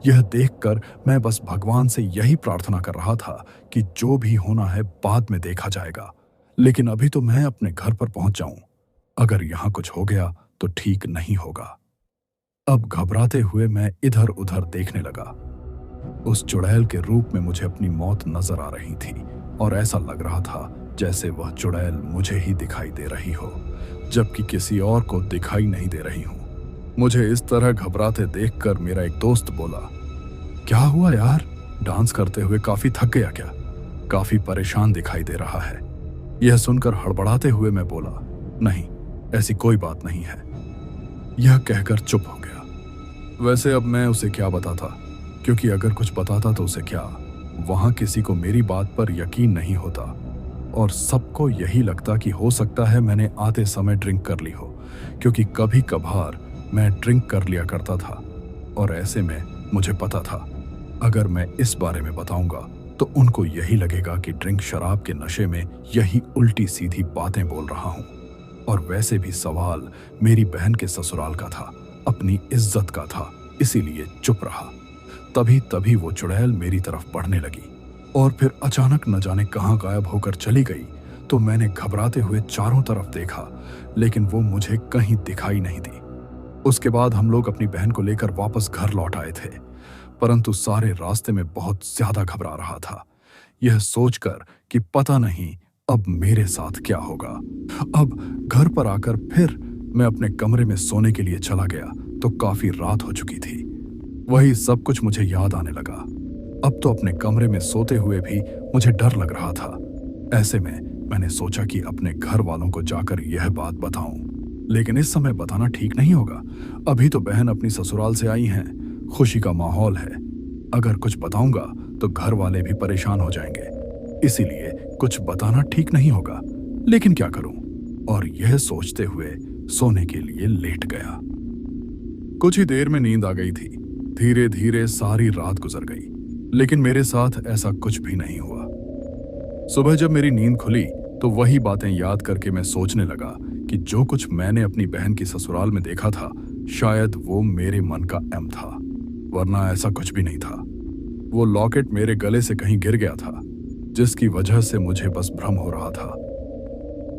यह देखकर मैं बस भगवान से यही प्रार्थना कर रहा था कि जो भी होना है बाद में देखा जाएगा, लेकिन अभी तो मैं अपने घर पर पहुंच जाऊं। अगर यहां कुछ हो गया तो ठीक नहीं होगा। अब घबराते हुए मैं इधर उधर देखने लगा। उस चुड़ैल के रूप में मुझे अपनी मौत नजर आ रही थी और ऐसा लग रहा था जैसे वह चुड़ैल मुझे ही दिखाई दे रही हो, जबकि किसी और को दिखाई नहीं दे रही हूं। मुझे इस तरह घबराते देखकर मेरा एक दोस्त बोला, क्या हुआ यार, डांस करते हुए काफी थक गया क्या? काफी परेशान दिखाई दे रहा है। यह सुनकर हड़बड़ाते हुए मैं बोला, नहीं, ऐसी कोई बात नहीं है। यह कहकर चुप हो गया। वैसे अब मैं उसे क्या बताता, क्योंकि अगर कुछ बताता तो उसे क्या, वहां किसी को मेरी बात पर यकीन नहीं होता और सबको यही लगता कि हो सकता है मैंने आते समय ड्रिंक कर ली हो, क्योंकि कभी कभार मैं ड्रिंक कर लिया करता था और ऐसे में मुझे पता था अगर मैं इस बारे में बताऊंगा तो उनको यही लगेगा कि ड्रिंक शराब के नशे में यही उल्टी सीधी बातें बोल रहा हूं। और वैसे भी सवाल मेरी बहन के ससुराल का था, अपनी इज्जत का था, इसीलिए चुप रहा। तभी वो चुड़ैल मेरी तरफ बढ़ने लगी और फिर अचानक न जाने कहां गायब होकर चली गई। तो मैंने घबराते हुए चारों तरफ देखा, लेकिन वो मुझे कहीं दिखाई नहीं दी। उसके बाद हम लोग अपनी बहन को लेकर वापस घर लौट आए थे, परंतु सारे रास्ते में बहुत ज्यादा घबरा रहा था, यह सोचकर कि पता नहीं अब मेरे साथ क्या होगा। अब घर पर आकर फिर मैं अपने कमरे में सोने के लिए चला गया तो काफी रात हो चुकी थी। वही सब कुछ मुझे याद आने लगा। अब तो अपने कमरे में सोते हुए भी मुझे डर लग रहा था। ऐसे में मैंने सोचा कि अपने घर वालों को जाकर यह बात बताऊं, लेकिन इस समय बताना ठीक नहीं होगा। अभी तो बहन अपनी ससुराल से आई हैं, खुशी का माहौल है। अगर कुछ बताऊंगा तो घर वाले भी परेशान हो जाएंगे, इसीलिए कुछ बताना ठीक नहीं होगा। लेकिन क्या करूं? और यह सोचते हुए सोने के लिए लेट गया। कुछ ही देर में नींद आ गई थी। धीरे धीरे सारी रात गुजर गई, लेकिन मेरे साथ ऐसा कुछ भी नहीं हुआ। सुबह जब मेरी नींद खुली तो वही बातें याद करके मैं सोचने लगा कि जो कुछ मैंने अपनी बहन की ससुराल में देखा था शायद वो मेरे मन का एम था, वरना ऐसा कुछ भी नहीं था। वो लॉकेट मेरे गले से कहीं गिर गया था, जिसकी वजह से मुझे बस भ्रम हो रहा था।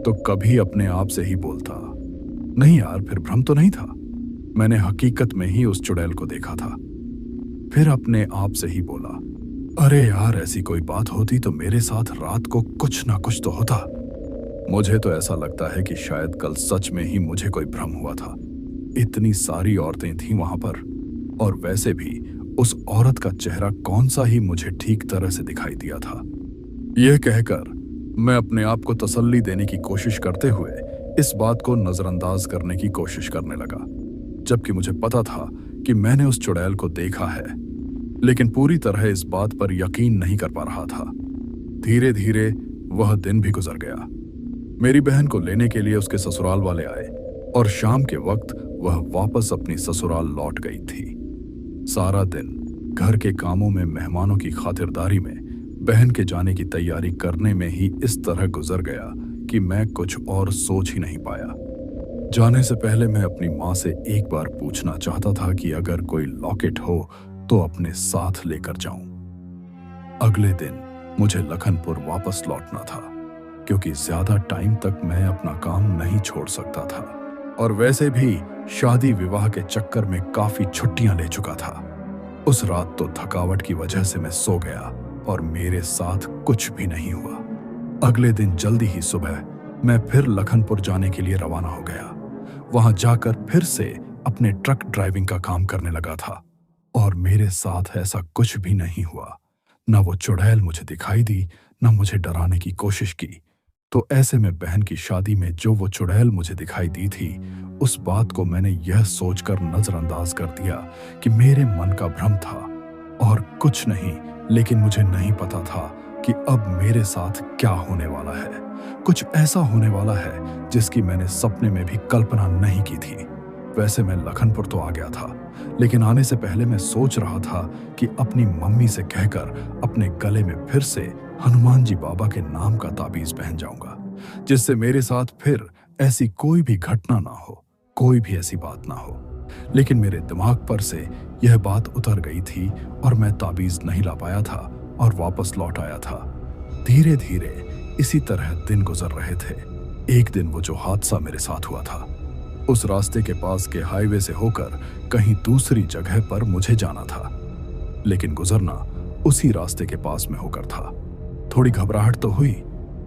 तो कभी अपने आप से ही बोलता, नहीं यार, फिर भ्रम तो नहीं था, मैंने हकीकत में ही उस चुड़ैल को देखा था। फिर अपने आप से ही बोला, अरे यार, ऐसी कोई बात होती तो मेरे साथ रात को कुछ ना कुछ तो होता। मुझे तो ऐसा लगता है कि शायद कल सच में ही मुझे कोई भ्रम हुआ था। इतनी सारी औरतें थीं वहां पर, और वैसे भी उस औरत का चेहरा कौन सा ही मुझे ठीक तरह से दिखाई दिया था। यह कहकर मैं अपने आप को तसल्ली देने की कोशिश करते हुए इस बात को नजरअंदाज करने की कोशिश करने लगा, जबकि मुझे पता था कि मैंने उस चुड़ैल को देखा है, लेकिन पूरी तरह इस बात पर यकीन नहीं कर पा रहा था। धीरे धीरे वह दिन भी गुजर गया। मेरी बहन को लेने के लिए उसके ससुराल वाले आए और शाम के वक्त वह वापस अपनी ससुराल लौट गई थी। सारा दिन घर के कामों में, मेहमानों की खातिरदारी में, बहन के जाने की तैयारी करने में ही इस तरह गुजर गया कि मैं कुछ और सोच ही नहीं पाया। जाने से पहले मैं अपनी माँ से एक बार पूछना चाहता था कि अगर कोई लॉकेट हो तो अपने साथ लेकर जाऊं। अगले दिन मुझे लखनपुर वापस लौटना था, क्योंकि ज्यादा टाइम तक मैं अपना काम नहीं छोड़ सकता था, और वैसे भी शादी विवाह के चक्कर में काफी छुट्टियां ले चुका था। उस रात तो थकावट की वजह से मैं सो गया और मेरे साथ कुछ भी नहीं हुआ। अगले दिन जल्दी ही सुबह मैं फिर लखनपुर जाने के लिए रवाना हो गया। वहां जाकर फिर से अपने ट्रक ड्राइविंग का काम करने लगा था। और मेरे साथ ऐसा कुछ भी नहीं हुआ। न वो चुड़ैल मुझे दिखाई दी, न मुझे डराने की कोशिश की। तो ऐसे में बहन की शादी में जो वो चुड़ैल मुझे दिखाई दी थी, उस बात को मैंने यह सोचकर नजरअंदाज कर दिया कि मेरे मन का भ्रम था और कुछ नहीं। लेकिन मुझे नहीं पता था कि अब मेरे साथ क्या होने वाला है। कुछ ऐसा होने वाला है जिसकी मैंने सपने में भी कल्पना नहीं की थी। वैसे मैं लखनपुर तो आ गया था, लेकिन आने से पहले मैं सोच रहा था कि अपनी मम्मी से कहकर अपने गले में फिर से हनुमान जी बाबा के नाम का ताबीज पहन जाऊंगा, जिससे मेरे साथ फिर ऐसी कोई भी घटना ना हो, कोई भी ऐसी बात ना हो। लेकिन मेरे दिमाग पर से यह बात उतर गई थी और मैं ताबीज नहीं ला पाया था और वापस लौट आया था। धीरे धीरे इसी तरह दिन गुजर रहे थे। एक दिन वो जो हादसा मेरे साथ हुआ था, उस रास्ते के पास के हाईवे से होकर कहीं दूसरी जगह पर मुझे जाना था, लेकिन गुजरना उसी रास्ते के पास में होकर था। थोड़ी घबराहट तो हुई,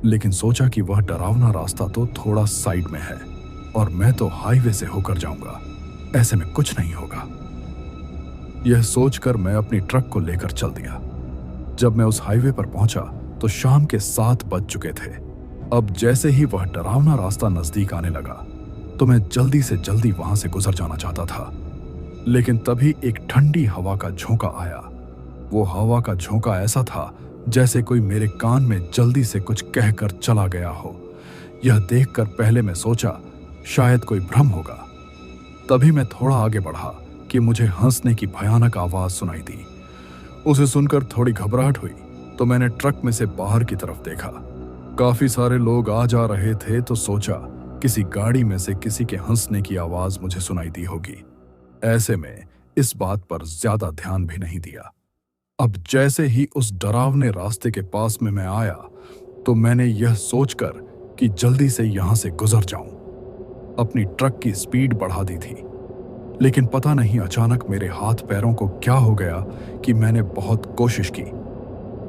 लेकिन सोचा कि वह डरावना रास्ता तो थोड़ा साइड में है और मैं तो हाईवे से होकर जाऊंगा, ऐसे में कुछ नहीं होगा। यह सोचकर मैं अपनी ट्रक को लेकर चल दिया। जब मैं उस हाईवे पर पहुंचा तो शाम के 7 बज चुके थे। अब जैसे ही वह डरावना रास्ता नजदीक आने लगा तो मैं जल्दी से जल्दी वहां से गुजर जाना चाहता था, लेकिन तभी एक ठंडी हवा का झोंका आया। वो हवा का झोंका ऐसा था जैसे कोई मेरे कान में जल्दी से कुछ कहकर चला गया हो। यह देखकर पहले मैं सोचा शायद कोई भ्रम होगा। तभी मैं थोड़ा आगे बढ़ा कि मुझे हंसने की भयानक आवाज सुनाई दी। उसे सुनकर थोड़ी घबराहट हुई तो मैंने ट्रक में से बाहर की तरफ देखा। काफी सारे लोग आ जा रहे थे तो सोचा किसी गाड़ी में से किसी के हंसने की आवाज मुझे सुनाई दी होगी। ऐसे में इस बात पर ज्यादा ध्यान भी नहीं दिया। अब जैसे ही उस डरावने रास्ते के पास में मैं आया तो मैंने यह सोचकर कि जल्दी से यहां से गुजर जाऊं, अपनी ट्रक की स्पीड बढ़ा दी थी। लेकिन पता नहीं अचानक मेरे हाथ पैरों को क्या हो गया कि मैंने बहुत कोशिश की,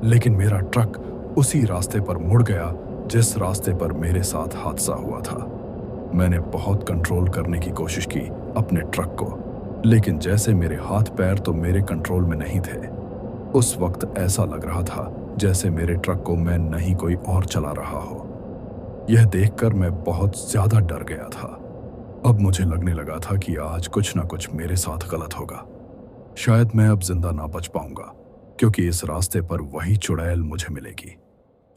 लेकिन मेरा ट्रक उसी रास्ते पर मुड़ गया जिस रास्ते पर मेरे साथ हादसा हुआ था। मैंने बहुत कंट्रोल करने की कोशिश की अपने ट्रक को, लेकिन जैसे मेरे हाथ पैर तो मेरे कंट्रोल में नहीं थे। उस वक्त ऐसा लग रहा था जैसे मेरे ट्रक को मैं नहीं कोई और चला रहा हो। यह देखकर मैं बहुत ज्यादा डर गया था। अब मुझे लगने लगा था कि आज कुछ ना कुछ मेरे साथ गलत होगा। शायद मैं अब जिंदा ना बच पाऊंगा, क्योंकि इस रास्ते पर वही चुड़ैल मुझे मिलेगी।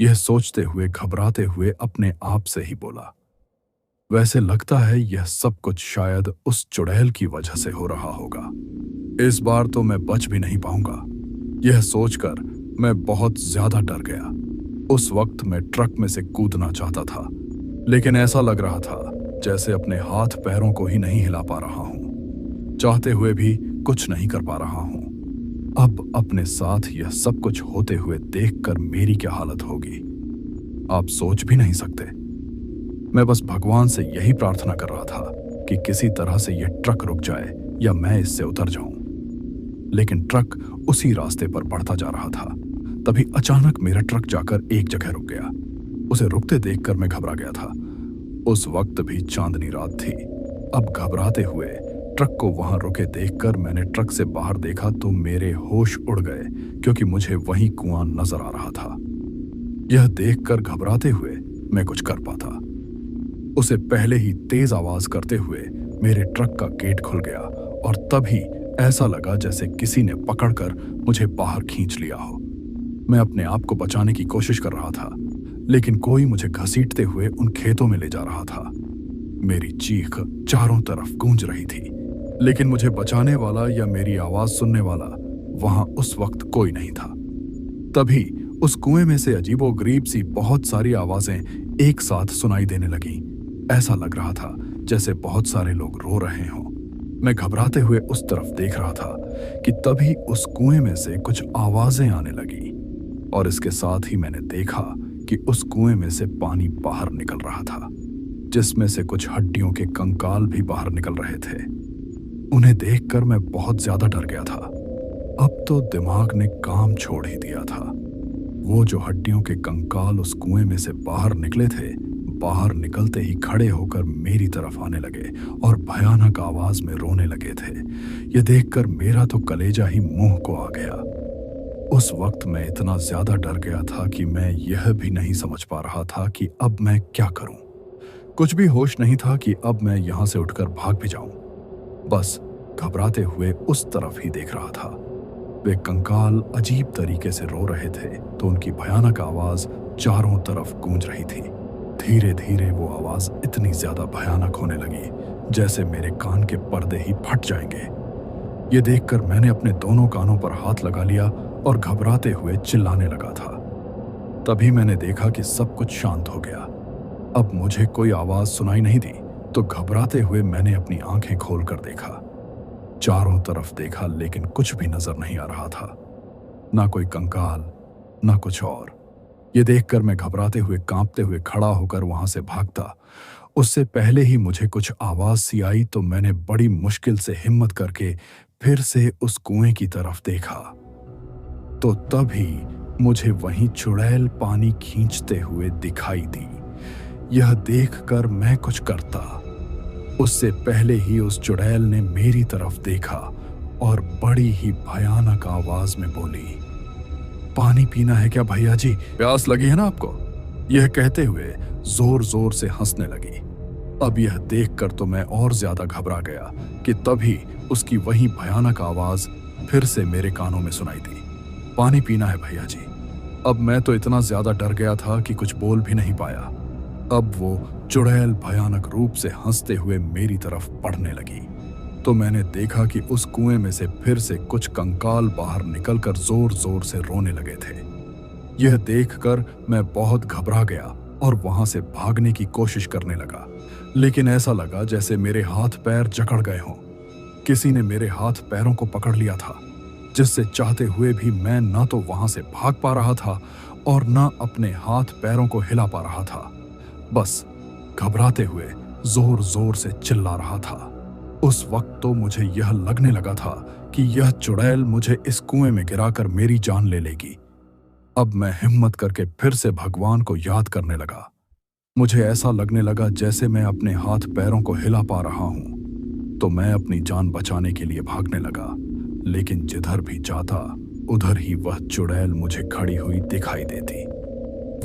यह सोचते हुए घबराते हुए अपने आप से ही बोला, वैसे लगता है यह सब कुछ शायद उस चुड़ैल की वजह से हो रहा होगा। इस बार तो मैं बच भी नहीं पाऊंगा। यह सोचकर मैं बहुत ज्यादा डर गया। उस वक्त मैं ट्रक में से कूदना चाहता था, लेकिन ऐसा लग रहा था जैसे अपने हाथ पैरों को ही नहीं हिला पा रहा हूं। चाहते हुए भी कुछ नहीं कर पा रहा हूं। अब अपने साथ यह सब कुछ होते हुए देखकर मेरी क्या हालत होगी, आप सोच भी नहीं सकते। मैं बस भगवान से यही प्रार्थना कर रहा था कि किसी तरह से यह ट्रक रुक जाए या मैं इससे उतर जाऊं। लेकिन ट्रक उसी रास्ते पर बढ़ता जा रहा था। तभी अचानक मेरा ट्रक जाकर एक जगह रुक गया। उसे रुकते देखकर मैं घबरा गया था। उस वक्त भी चांदनी रात थी। अब घबराते हुए ट्रक को वहां रुके देखकर मैंने ट्रक से बाहर देखा तो मेरे होश उड़ गए, क्योंकि मुझे वही कुआं नजर आ रहा था। यह देखकर घबराते हुए मैं कुछ कर पाता, उसे पहले ही तेज आवाज करते हुए मेरे ट्रक का गेट खुल गया और तभी ऐसा लगा जैसे किसी ने पकड़कर मुझे बाहर खींच लिया हो। मैं अपने आप को बचाने की कोशिश कर रहा था, लेकिन कोई मुझे घसीटते हुए उन खेतों में ले जा रहा था। मेरी चीख चारों तरफ गूंज रही थी, लेकिन मुझे बचाने वाला या मेरी आवाज सुनने वाला वहां उस वक्त कोई नहीं था। तभी उस कुएं में से अजीबोगरीब सी बहुत सारी आवाजें एक साथ सुनाई देने लगीं। ऐसा लग रहा था जैसे बहुत सारे लोग रो रहे हों। मैं घबराते हुए उस तरफ देख रहा था कि तभी उस कुएं में से कुछ आवाजें आने लगी और इसके साथ ही मैंने देखा कि उस कुएं में से पानी बाहर निकल रहा था, जिसमें से कुछ हड्डियों के कंकाल भी बाहर निकल रहे थे। उन्हें देखकर मैं बहुत ज्यादा डर गया था। अब तो दिमाग ने काम छोड़ ही दिया था। वो जो हड्डियों के कंकाल उस कुएं में से बाहर निकले थे, बाहर निकलते ही खड़े होकर मेरी तरफ आने लगे और भयानक आवाज में रोने लगे थे। ये देखकर मेरा तो कलेजा ही मुंह को आ गया। उस वक्त मैं इतना ज्यादा डर गया था कि मैं यह भी नहीं समझ पा रहा था कि अब मैं क्या करूं। कुछ भी होश नहीं था कि अब मैं यहां से उठकर भाग भी जाऊं। बस घबराते हुए उस तरफ ही देख रहा था। वे कंकाल अजीब तरीके से रो रहे थे तो उनकी भयानक आवाज चारों तरफ गूंज रही थी। धीरे धीरे वो आवाज इतनी ज्यादा भयानक होने लगी जैसे मेरे कान के पर्दे ही फट जाएंगे। ये देखकर मैंने अपने दोनों कानों पर हाथ लगा लिया और घबराते हुए चिल्लाने लगा था। तभी मैंने देखा कि सब कुछ शांत हो गया। अब मुझे कोई आवाज सुनाई नहीं दी तो घबराते हुए मैंने अपनी आंखें खोलकर देखा। चारों तरफ देखा लेकिन कुछ भी नजर नहीं आ रहा था, ना कोई कंकाल ना कुछ और। ये देखकर मैं घबराते हुए कांपते हुए खड़ा होकर वहां से भागता। उससे पहले ही मुझे कुछ आवाज सी आई तो मैंने बड़ी मुश्किल से हिम्मत करके फिर से उस कुएं की तरफ देखा तो तभी मुझे वहीं चुड़ैल पानी खींचते हुए दिखाई दी। यह देखकर मैं कुछ करता उससे पहले ही उस चुड़ैल ने मेरी तरफ देखा और बड़ी ही भयानक आवाज में बोली, पानी पीना है क्या भैया जी? प्यास लगी है ना आपको? यह कहते हुए जोर जोर से हंसने लगी। अब यह देखकर तो मैं और ज्यादा घबरा गया कि तभी उसकी वही भयानक आवाज फिर से मेरे कानों में सुनाई दी, पानी पीना है भैया जी। अब मैं तो इतना ज्यादा डर गया था कि कुछ बोल भी नहीं पाया। अब वो चुड़ैल भयानक रूप से हंसते हुए मेरी तरफ बढ़ने लगी तो मैंने देखा कि उस कुएं में से फिर से कुछ कंकाल बाहर निकलकर जोर जोर से रोने लगे थे। यह देखकर मैं बहुत घबरा गया और वहां से भागने की कोशिश करने लगा, लेकिन ऐसा लगा जैसे मेरे हाथ पैर जकड़ गए हों। किसी ने मेरे हाथ पैरों को पकड़ लिया था, जिससे चाहते हुए भी मैं ना तो वहां से भाग पा रहा था और ना अपने हाथ पैरों को हिला पा रहा था। बस घबराते हुए जोर जोर से चिल्ला रहा था। उस वक्त तो मुझे यह लगने लगा था कि यह चुड़ैल मुझे इस कुएं में गिराकर मेरी जान ले लेगी। अब मैं हिम्मत करके फिर से भगवान को याद करने लगा। मुझे ऐसा लगने लगा जैसे मैं अपने हाथ पैरों को हिला पा रहा हूं तो मैं अपनी जान बचाने के लिए भागने लगा, लेकिन जिधर भी जाता उधर ही वह चुड़ैल मुझे खड़ी हुई दिखाई देती।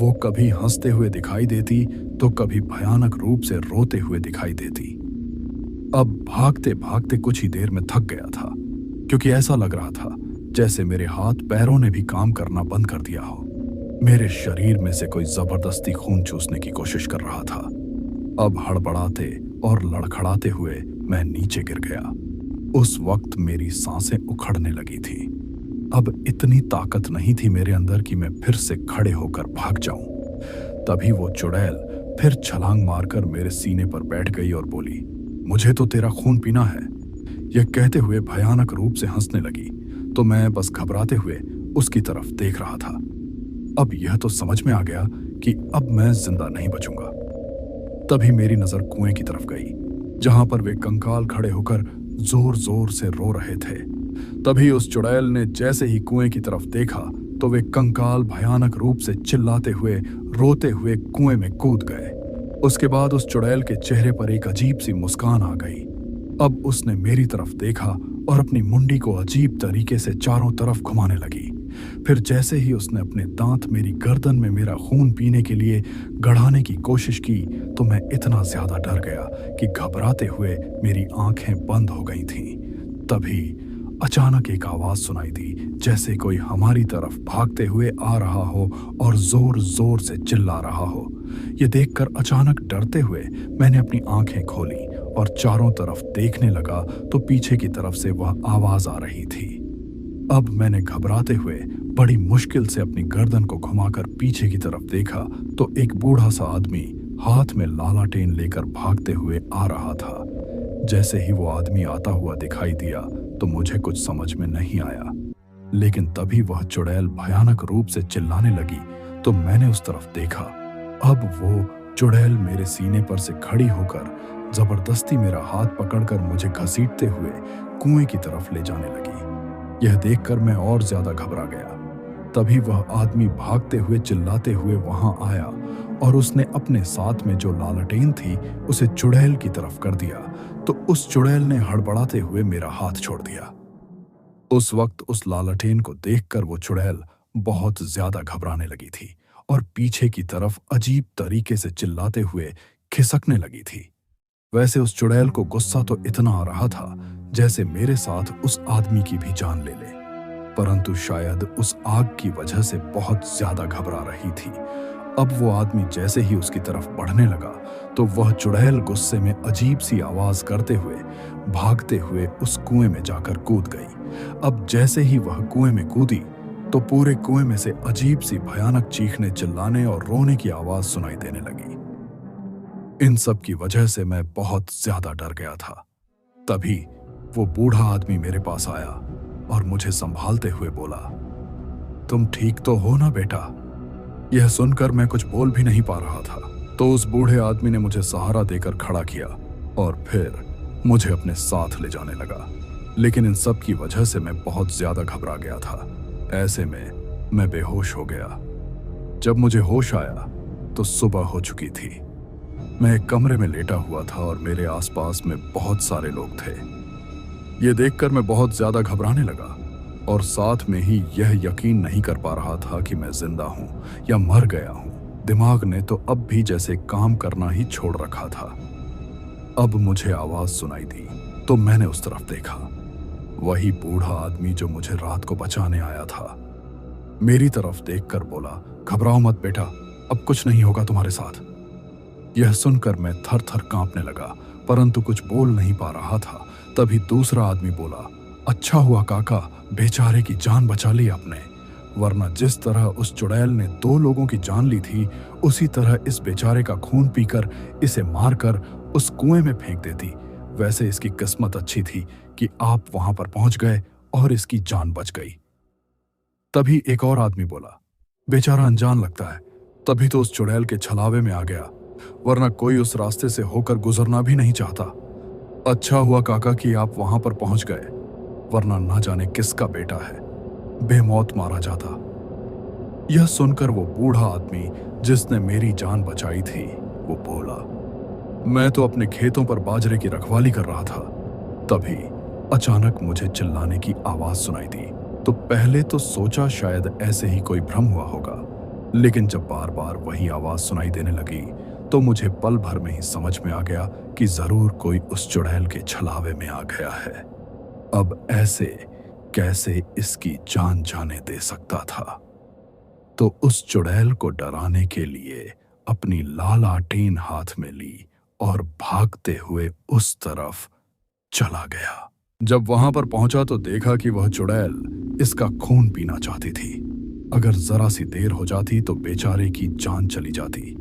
वो कभी हंसते हुए दिखाई देती तो कभी भयानक रूप से रोते हुए दिखाई देती। अब भागते भागते कुछ ही देर में थक गया था, क्योंकि ऐसा लग रहा था जैसे मेरे हाथ पैरों ने भी काम करना बंद कर दिया हो। मेरे शरीर में से कोई जबरदस्ती खून चूसने की कोशिश कर रहा था। अब हड़बड़ाते और लड़खड़ाते हुए मैं नीचे गिर गया। उस वक्त मेरी सांसें उखड़ने लगी थी। अब इतनी ताकत नहीं थी मेरे अंदर कि मैं फिर से खड़े होकर भाग जाऊं। तभी वो चुड़ैल फिर छलांग मारकर मेरे सीने पर बैठ गई और बोली, मुझे तो तेरा खून पीना है। यह कहते हुए भयानक रूप से हंसने लगी तो मैं बस घबराते हुए उसकी तरफ देख रहा था। अब यह तो समझ में आ गया कि अब मैं जिंदा नहीं बचूंगा। तभी मेरी नजर कुएं की तरफ गई, जहां पर वे कंकाल खड़े होकर जोर जोर से रो रहे थे। तभी उस चुड़ैल ने जैसे ही कुएं की तरफ देखा तो वे कंकाल भयानक रूप से चिल्लाते हुए रोते हुए कुएं में कूद गए। उसके बाद उस चुड़ैल के चेहरे पर एक अजीब सी मुस्कान आ गई। अब उसने मेरी तरफ देखा और अपनी मुंडी को अजीब तरीके से चारों तरफ घुमाने लगी। फिर जैसे ही उसने अपने दांत मेरी गर्दन में मेरा खून पीने के लिए गड़ाने की कोशिश की तो मैं इतना ज्यादा डर गया कि घबराते हुए मेरी आंखें बंद हो गई थीं। तभी अचानक एक आवाज सुनाई दी, जैसे कोई हमारी तरफ भागते हुए आ रहा हो और जोर जोर से चिल्ला रहा हो। ये देखकर अचानक डरते हुए मैंने अपनी आंखें खोली और चारों तरफ देखने लगा तो पीछे की तरफ से वह आवाज आ रही थी। अब मैंने घबराते हुए बड़ी मुश्किल से अपनी गर्दन को घुमाकर पीछे की तरफ देखा तो एक बूढ़ा सा आदमी हाथ में लालाटेन लेकर भागते हुए आ रहा था। जैसे ही वो आदमी आता हुआ दिखाई दिया तो मुझे कुछ समझ में नहीं आया, लेकिन तभी वह चुड़ैल भयानक रूप से चिल्लाने लगी तो मैंने उस तरफ देखा। अब वो चुड़ैल मेरे सीने पर से खड़ी होकर जबरदस्ती मेरा हाथ पकड़कर मुझे घसीटते हुए कुएं की तरफ ले जाने लगी। यह देखकर मैं और ज्यादा घबरा गया। तभी वह आदमी भागते हुए चिल्लाते हुए वहां आया और उसने अपने साथ में जो लालटेन थी उसे चुड़ैल की तरफ कर दिया, तो उस चुड़ैल ने हड़बड़ाते हुए मेरा हाथ छोड़ दिया। उस वक्त उस लालटेन को देखकर वो चुड़ैल बहुत ज्यादा घबराने लगी थी और पीछे की तरफ अजीब तरीके से चिल्लाते हुए खिसकने लगी थी। वैसे उस चुड़ैल को गुस्सा तो इतना आ रहा था जैसे मेरे साथ उस आदमी की भी जान ले ले, परंतु शायद उस आग की वजह से बहुत ज्यादा घबरा रही थी। अब वो आदमी जैसे ही उसकी तरफ बढ़ने लगा तो वह चुड़ैल गुस्से में अजीब सी आवाज करते हुए भागते हुए उस कुएं में जाकर कूद गई। अब जैसे ही वह कुएं में कूदी तो पूरे कुएं में से अजीब सी भयानक चीखने, चिल्लाने और रोने की आवाज सुनाई देने लगी। इन सब की वजह से मैं बहुत ज्यादा डर गया था। तभी वो बूढ़ा आदमी मेरे पास आया और मुझे संभालते हुए बोला, तुम ठीक तो हो ना बेटा? यह सुनकर मैं कुछ बोल भी नहीं पा रहा था, तो उस बूढ़े आदमी ने मुझे सहारा देकर खड़ा किया और फिर मुझे अपने साथ ले जाने लगा। लेकिन इन सब की वजह से मैं बहुत ज्यादा घबरा गया था। ऐसे में मैं बेहोश हो गया। जब मुझे होश आया तो सुबह हो चुकी थी। मैं एक कमरे में लेटा हुआ था और मेरे आसपास में बहुत सारे लोग थे। ये देखकर मैं बहुत ज्यादा घबराने लगा और साथ में ही यह यकीन नहीं कर पा रहा था कि मैं जिंदा हूं या मर गया हूं। दिमाग ने तो अब भी जैसे काम करना ही छोड़ रखा था। अब मुझे आवाज सुनाई दी तो मैंने उस तरफ देखा। वही बूढ़ा आदमी जो मुझे रात को बचाने आया था मेरी तरफ देखकर बोला, घबराओ मत बेटा, अब कुछ नहीं होगा तुम्हारे साथ। यह सुनकर मैं थर थर कांपने लगा, परंतु कुछ बोल नहीं पा रहा था। तभी दूसरा आदमी बोला, अच्छा हुआ काका, बेचारे की जान बचा ली आपने, वरना जिस तरह उस चुड़ैल ने 2 लोगों की जान ली थी उसी तरह इस बेचारे का खून पीकर इसे मारकर उस कुएं में फेंक देती। वैसे इसकी किस्मत अच्छी थी कि आप वहां पर पहुंच गए और इसकी जान बच गई। तभी एक और आदमी बोला, बेचारा अनजान लगता है, तभी तो उस चुड़ैल के छलावे में आ गया, वरना कोई उस रास्ते से होकर गुजरना भी नहीं चाहता। अच्छा हुआ काका कि आप वहां पर पहुंच गए, वरना ना जाने किसका बेटा है बेमौत मारा जाता। यह सुनकर वो बूढ़ा आदमी जिसने मेरी जान बचाई थी वो बोला, मैं तो अपने खेतों पर बाजरे की रखवाली कर रहा था। तभी अचानक मुझे चिल्लाने की आवाज सुनाई दी। तो पहले तो सोचा शायद ऐसे ही कोई भ्रम हुआ होगा, लेकिन जब बार बार वही आवाज सुनाई देने लगी तो मुझे पल भर में ही समझ में आ गया कि जरूर कोई उस चुड़ैल के छलावे में आ गया है। अब ऐसे कैसे इसकी जान जाने दे सकता था। तो उस चुड़ैल को डराने के लिए अपनी लालटेन हाथ में ली और भागते हुए उस तरफ चला गया। जब वहां पर पहुंचा तो देखा कि वह चुड़ैल इसका खून पीना चाहती थी। अगर जरा सी देर हो जाती तो बेचारे की जान चली जाती,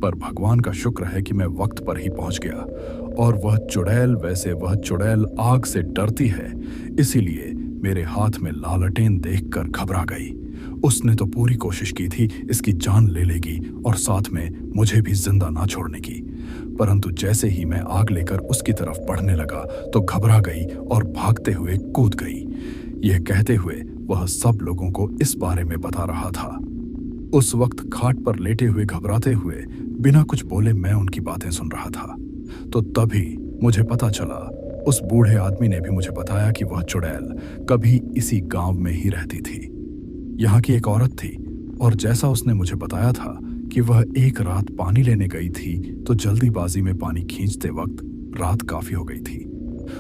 पर भगवान का शुक्र है कि मैं वक्त पर ही पहुंच गया। और वह चुड़ैल आग से डरती है, इसीलिए मेरे हाथ में लालटेन देखकर घबरा गई। उसने तो पूरी कोशिश की थी इसकी जान ले लेगी और साथ में मुझे भी जिंदा ना छोड़ने की, परंतु जैसे ही मैं आग लेकर उसकी तरफ बढ़ने लगा तो घबरा गई और भागते हुए कूद गई। यह कहते हुए वह सब लोगों को इस बारे में बता रहा था। उस वक्त खाट पर लेटे हुए घबराते हुए बिना कुछ बोले मैं उनकी बातें सुन रहा था। तो तभी मुझे पता चला, उस बूढ़े आदमी ने भी मुझे बताया कि वह चुड़ैल कभी इसी गांव में ही रहती थी। यहाँ की एक औरत थी और जैसा उसने मुझे बताया था कि वह एक रात पानी लेने गई थी तो जल्दीबाजी में पानी खींचते वक्त रात काफी हो गई थी।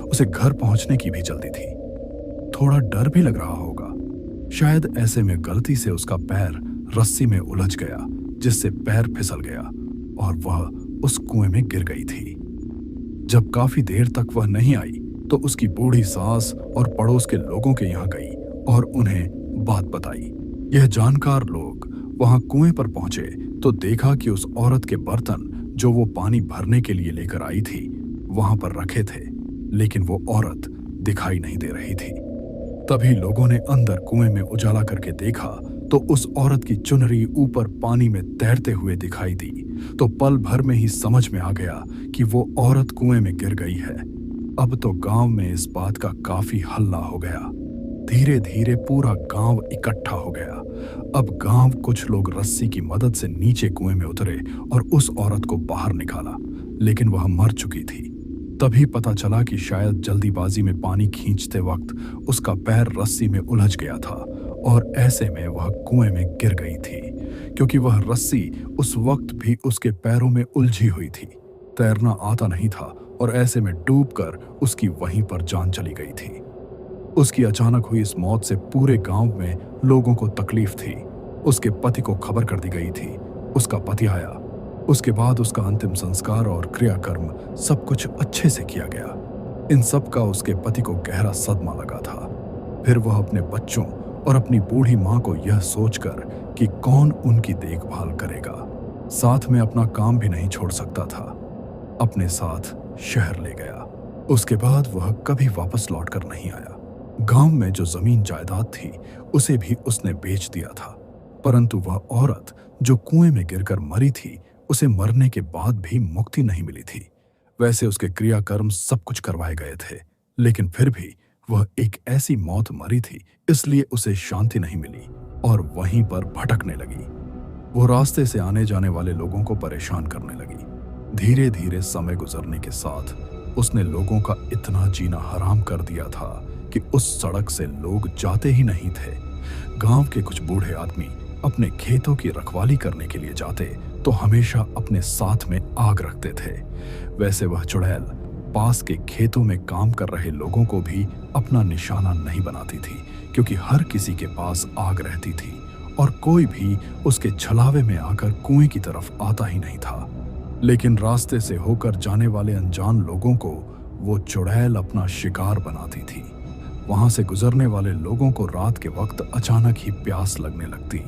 उसे घर पहुंचने की भी जल्दी थी। थोड़ा डर भी लग रहा होगा, शायद ऐसे में गलती से उसका पैर रस्सी में उलझ गया जिससे पैर फिसल गया और वह उस कुएं में गिर गई थी। जब काफी देर तक वह नहीं आई तो उसकी बूढ़ी सास और पड़ोस के लोगों के यहाँ गई और उन्हें बात बताई। यह जानकार लोग वहां कुएं पर पहुंचे तो देखा कि उस औरत के बर्तन जो वो पानी भरने के लिए लेकर आई थी वहां पर रखे थे, लेकिन वो औरत दिखाई नहीं दे रही थी। तभी लोगों ने अंदर कुएं में उजाला करके देखा तो उस औरत की चुनरी ऊपर पानी में तैरते हुए दिखाई दी। तो पल भर में ही समझ में आ गया कि वो औरत कुएं में गिर गई है। अब तो गांव में इस बात का काफी हल्ला हो गया। धीरे धीरे पूरा गांव इकट्ठा हो गया। अब गांव कुछ लोग रस्सी की मदद से नीचे कुएं में उतरे और उस औरत को बाहर निकाला, लेकिन वह मर चुकी थी। तभी पता चला कि शायद जल्दीबाजी में पानी खींचते वक्त उसका पैर रस्सी में उलझ गया था और ऐसे में वह कुएं में गिर गई थी, क्योंकि वह रस्सी उस वक्त भी उसके पैरों में उलझी हुई थी। तैरना आता नहीं था और ऐसे में डूबकर उसकी वहीं पर जान चली गई थी। उसकी अचानक हुई इस मौत से पूरे गांव में लोगों को तकलीफ थी। उसके पति को खबर कर दी गई थी। उसका पति आया। उसके बाद उसका अंतिम संस्कार और क्रियाकर्म सब कुछ अच्छे से किया गया। इन सब का उसके पति को गहरा सदमा लगा था। फिर वह अपने बच्चों और अपनी बूढ़ी माँ को यह सोचकर कि कौन उनकी देखभाल करेगा, साथ में अपना काम भी नहीं छोड़ सकता था, अपने साथ शहर ले गया। उसके बाद वह कभी वापस लौटकर नहीं आया। गांव में जो जमीन जायदाद थी उसे भी उसने बेच दिया था, परंतु वह औरत जो कुएं में गिरकर मरी थी उसे मरने के बाद भी मुक्ति नहीं मिली थी। वैसे उसके क्रियाकर्म सब कुछ करवाए गए थे, लेकिन फिर भी वह एक ऐसी मौत मरी थी, इसलिए उसे शांति नहीं मिली और वहीं पर भटकने लगी। वो रास्ते से आने जाने वाले लोगों को परेशान करने लगी। धीरे धीरे समय गुजरने के साथ उसने लोगों का इतना जीना हराम कर दिया था कि उस सड़क से लोग जाते ही नहीं थे। गांव के कुछ बूढ़े आदमी अपने खेतों की रखवाली करने के लिए जाते तो हमेशा अपने साथ में आग रखते थे। वैसे वह चुड़ैल पास के खेतों में काम कर रहे लोगों को भी अपना निशाना नहीं बनाती थी, क्योंकि हर किसी के पास आग रहती थी और कोई भी उसके छलावे में आकर कुएं की तरफ आता ही नहीं था। लेकिन रास्ते से होकर जाने वाले अनजान लोगों को वो चुड़ैल अपना शिकार बनाती थी। वहां से गुजरने वाले लोगों को रात के वक्त अचानक ही प्यास लगने लगती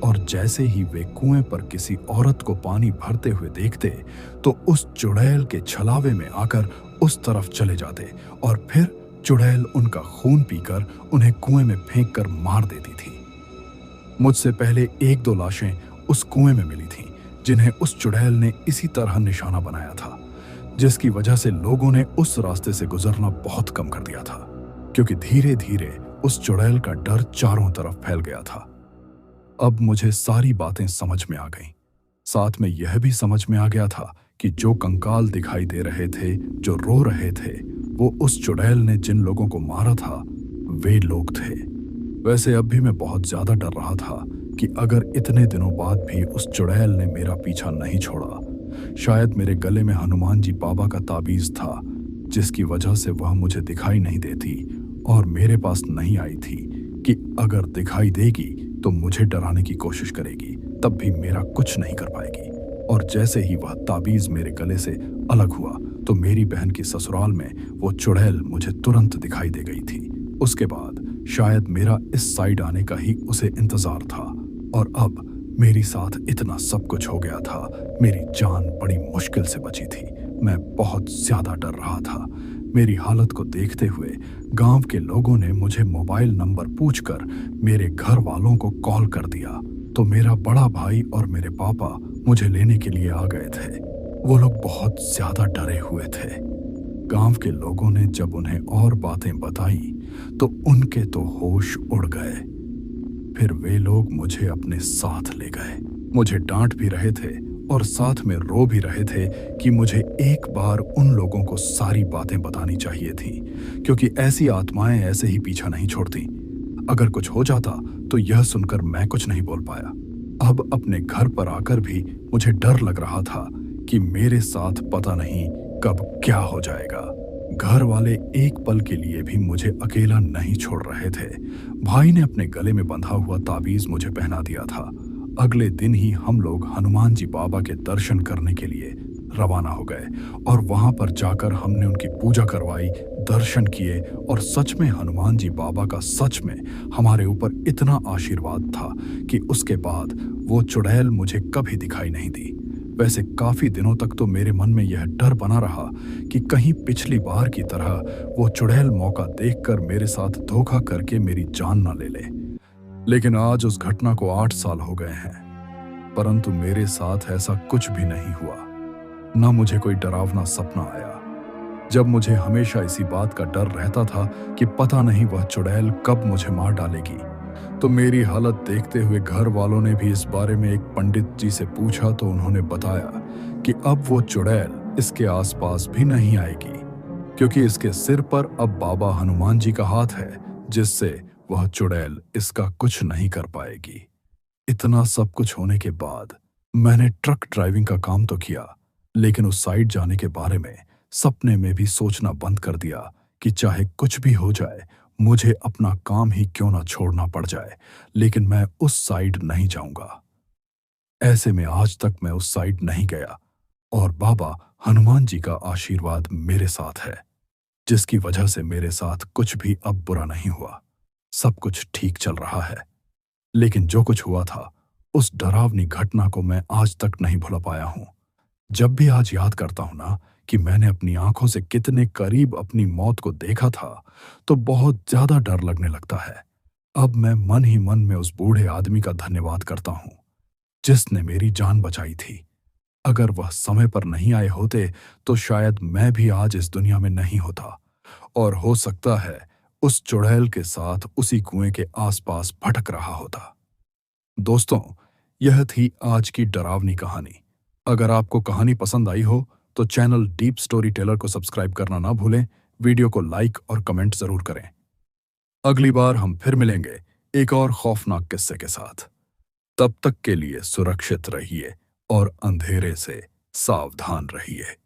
और जैसे ही वे कुएं पर किसी औरत को पानी भरते हुए देखते तो उस चुड़ैल के छलावे में आकर उस तरफ चले जाते और फिर चुड़ैल उनका खून पीकर उन्हें कुएं में फेंक कर मार देती थी। मुझसे पहले 1-2 लाशें उस कुएं में मिली थीं, जिन्हें उस चुड़ैल ने इसी तरह निशाना बनाया था, जिसकी वजह से लोगों ने उस रास्ते से गुजरना बहुत कम कर दिया था, क्योंकि धीरे धीरे उस चुड़ैल का डर चारों तरफ फैल गया था। अब मुझे सारी बातें समझ में आ गईं। साथ में यह भी समझ में आ गया था कि जो कंकाल दिखाई दे रहे थे, जो रो रहे थे, वो उस चुड़ैल ने जिन लोगों को मारा था वे लोग थे। वैसे अब भी मैं बहुत ज्यादा डर रहा था कि अगर इतने दिनों बाद भी उस चुड़ैल ने मेरा पीछा नहीं छोड़ा, शायद मेरे गले में हनुमान जी बाबा का ताबीज था, जिसकी वजह से वह मुझे दिखाई नहीं देती और मेरे पास नहीं आई थी कि अगर दिखाई देगी तो मुझे डराने की कोशिश करेगी, तब भी मेरा कुछ नहीं कर पाएगी। और जैसे ही वह ताबीज मेरे गले से अलग हुआ तो मेरी बहन की ससुराल में वो चुड़ैल मुझे तुरंत दिखाई दे गई थी। उसके बाद शायद मेरा इस साइड आने का ही उसे इंतजार था और अब मेरी साथ इतना सब कुछ हो गया था। मेरी जान बड़ी मुश्किल से बची थी। मैं बहुत ज्यादा डर रहा था। मेरी हालत को देखते हुए गांव के लोगों ने मुझे मोबाइल नंबर पूछकर मेरे घर वालों को कॉल कर दिया, तो मेरा बड़ा भाई और मेरे पापा मुझे लेने के लिए आ गए थे। वो लोग बहुत ज्यादा डरे हुए थे। गांव के लोगों ने जब उन्हें और बातें बताई तो उनके तो होश उड़ गए। फिर वे लोग मुझे अपने साथ ले गए। मुझे डांट भी रहे थे और साथ में रो भी रहे थे कि मुझे एक बार उन लोगों को सारी बातें बतानी चाहिए थी, क्योंकि ऐसी आत्माएं ऐसे ही पीछा नहीं छोड़ती। अगर कुछ हो जाता तो यह सुनकर मैं कुछ नहीं बोल पाया। अब अपने घर पर आकर भी मुझे डर लग रहा था कि मेरे साथ पता नहीं कब क्या हो जाएगा। घर वाले एक पल के लिए भी मुझे अकेला नहीं छोड़ रहे थे। भाई ने अपने गले में बंधा हुआ ताबीज मुझे पहना दिया था। अगले दिन ही हम लोग हनुमान जी बाबा के दर्शन करने के लिए रवाना हो गए और वहां पर जाकर हमने उनकी पूजा करवाई, दर्शन किए और सच में हनुमान जी बाबा का सच में हमारे ऊपर इतना आशीर्वाद था कि उसके बाद वो चुड़ैल मुझे कभी दिखाई नहीं दी। वैसे काफी दिनों तक तो मेरे मन में यह डर बना रहा कि कहीं पिछली बार की तरह वो चुड़ैल मौका देखकर मेरे साथ धोखा करके मेरी जान न ले ले। लेकिन आज उस घटना को 8 साल हो गए हैं, परंतु मेरे साथ ऐसा कुछ भी नहीं हुआ। न मुझे कोई डरावना सपना आया, जब मुझे हमेशा इसी बात का डर रहता था कि पता नहीं वह चुड़ैल कब मुझे मार डालेगी। तो मेरी हालत देखते हुए घर वालों ने भी इस बारे में एक पंडित जी से पूछा तो उन्होंने बताया कि अब वो चुड़ैल इसके आसपास भी नहीं आएगी, क्योंकि इसके सिर पर अब बाबा हनुमान जी का हाथ है, जिससे वह चुड़ैल इसका कुछ नहीं कर पाएगी। इतना सब कुछ होने के बाद मैंने ट्रक ड्राइविंग का काम तो किया, लेकिन उस साइड जाने के बारे में सपने में भी सोचना बंद कर दिया कि चाहे कुछ भी हो जाए, मुझे अपना काम ही क्यों ना छोड़ना पड़ जाए, लेकिन मैं उस साइड नहीं जाऊंगा। ऐसे में आज तक मैं उस साइड नहीं गया और बाबा हनुमान जी का आशीर्वाद मेरे साथ है, जिसकी वजह से मेरे साथ कुछ भी अब बुरा नहीं हुआ। सब कुछ ठीक चल रहा है। लेकिन जो कुछ हुआ था, उस डरावनी घटना को मैं आज तक नहीं भुला पाया हूं। जब भी आज याद करता हूं ना कि मैंने अपनी आंखों से कितने करीब अपनी मौत को देखा था, तो बहुत ज्यादा डर लगने लगता है। अब मैं मन ही मन में उस बूढ़े आदमी का धन्यवाद करता हूं, जिसने मेरी जान बचाई थी। अगर वह समय पर नहीं आए होते, तो शायद मैं भी आज इस दुनिया में नहीं होता, और हो सकता है उस चुड़ैल के साथ उसी कुएं के आसपास भटक रहा होता। दोस्तों, यह थी आज की डरावनी कहानी। अगर आपको कहानी पसंद आई हो तो चैनल डीप स्टोरी टेलर को सब्सक्राइब करना ना भूलें, वीडियो को लाइक और कमेंट जरूर करें। अगली बार हम फिर मिलेंगे एक और खौफनाक किस्से के साथ। तब तक के लिए सुरक्षित रहिए और अंधेरे से सावधान रहिए।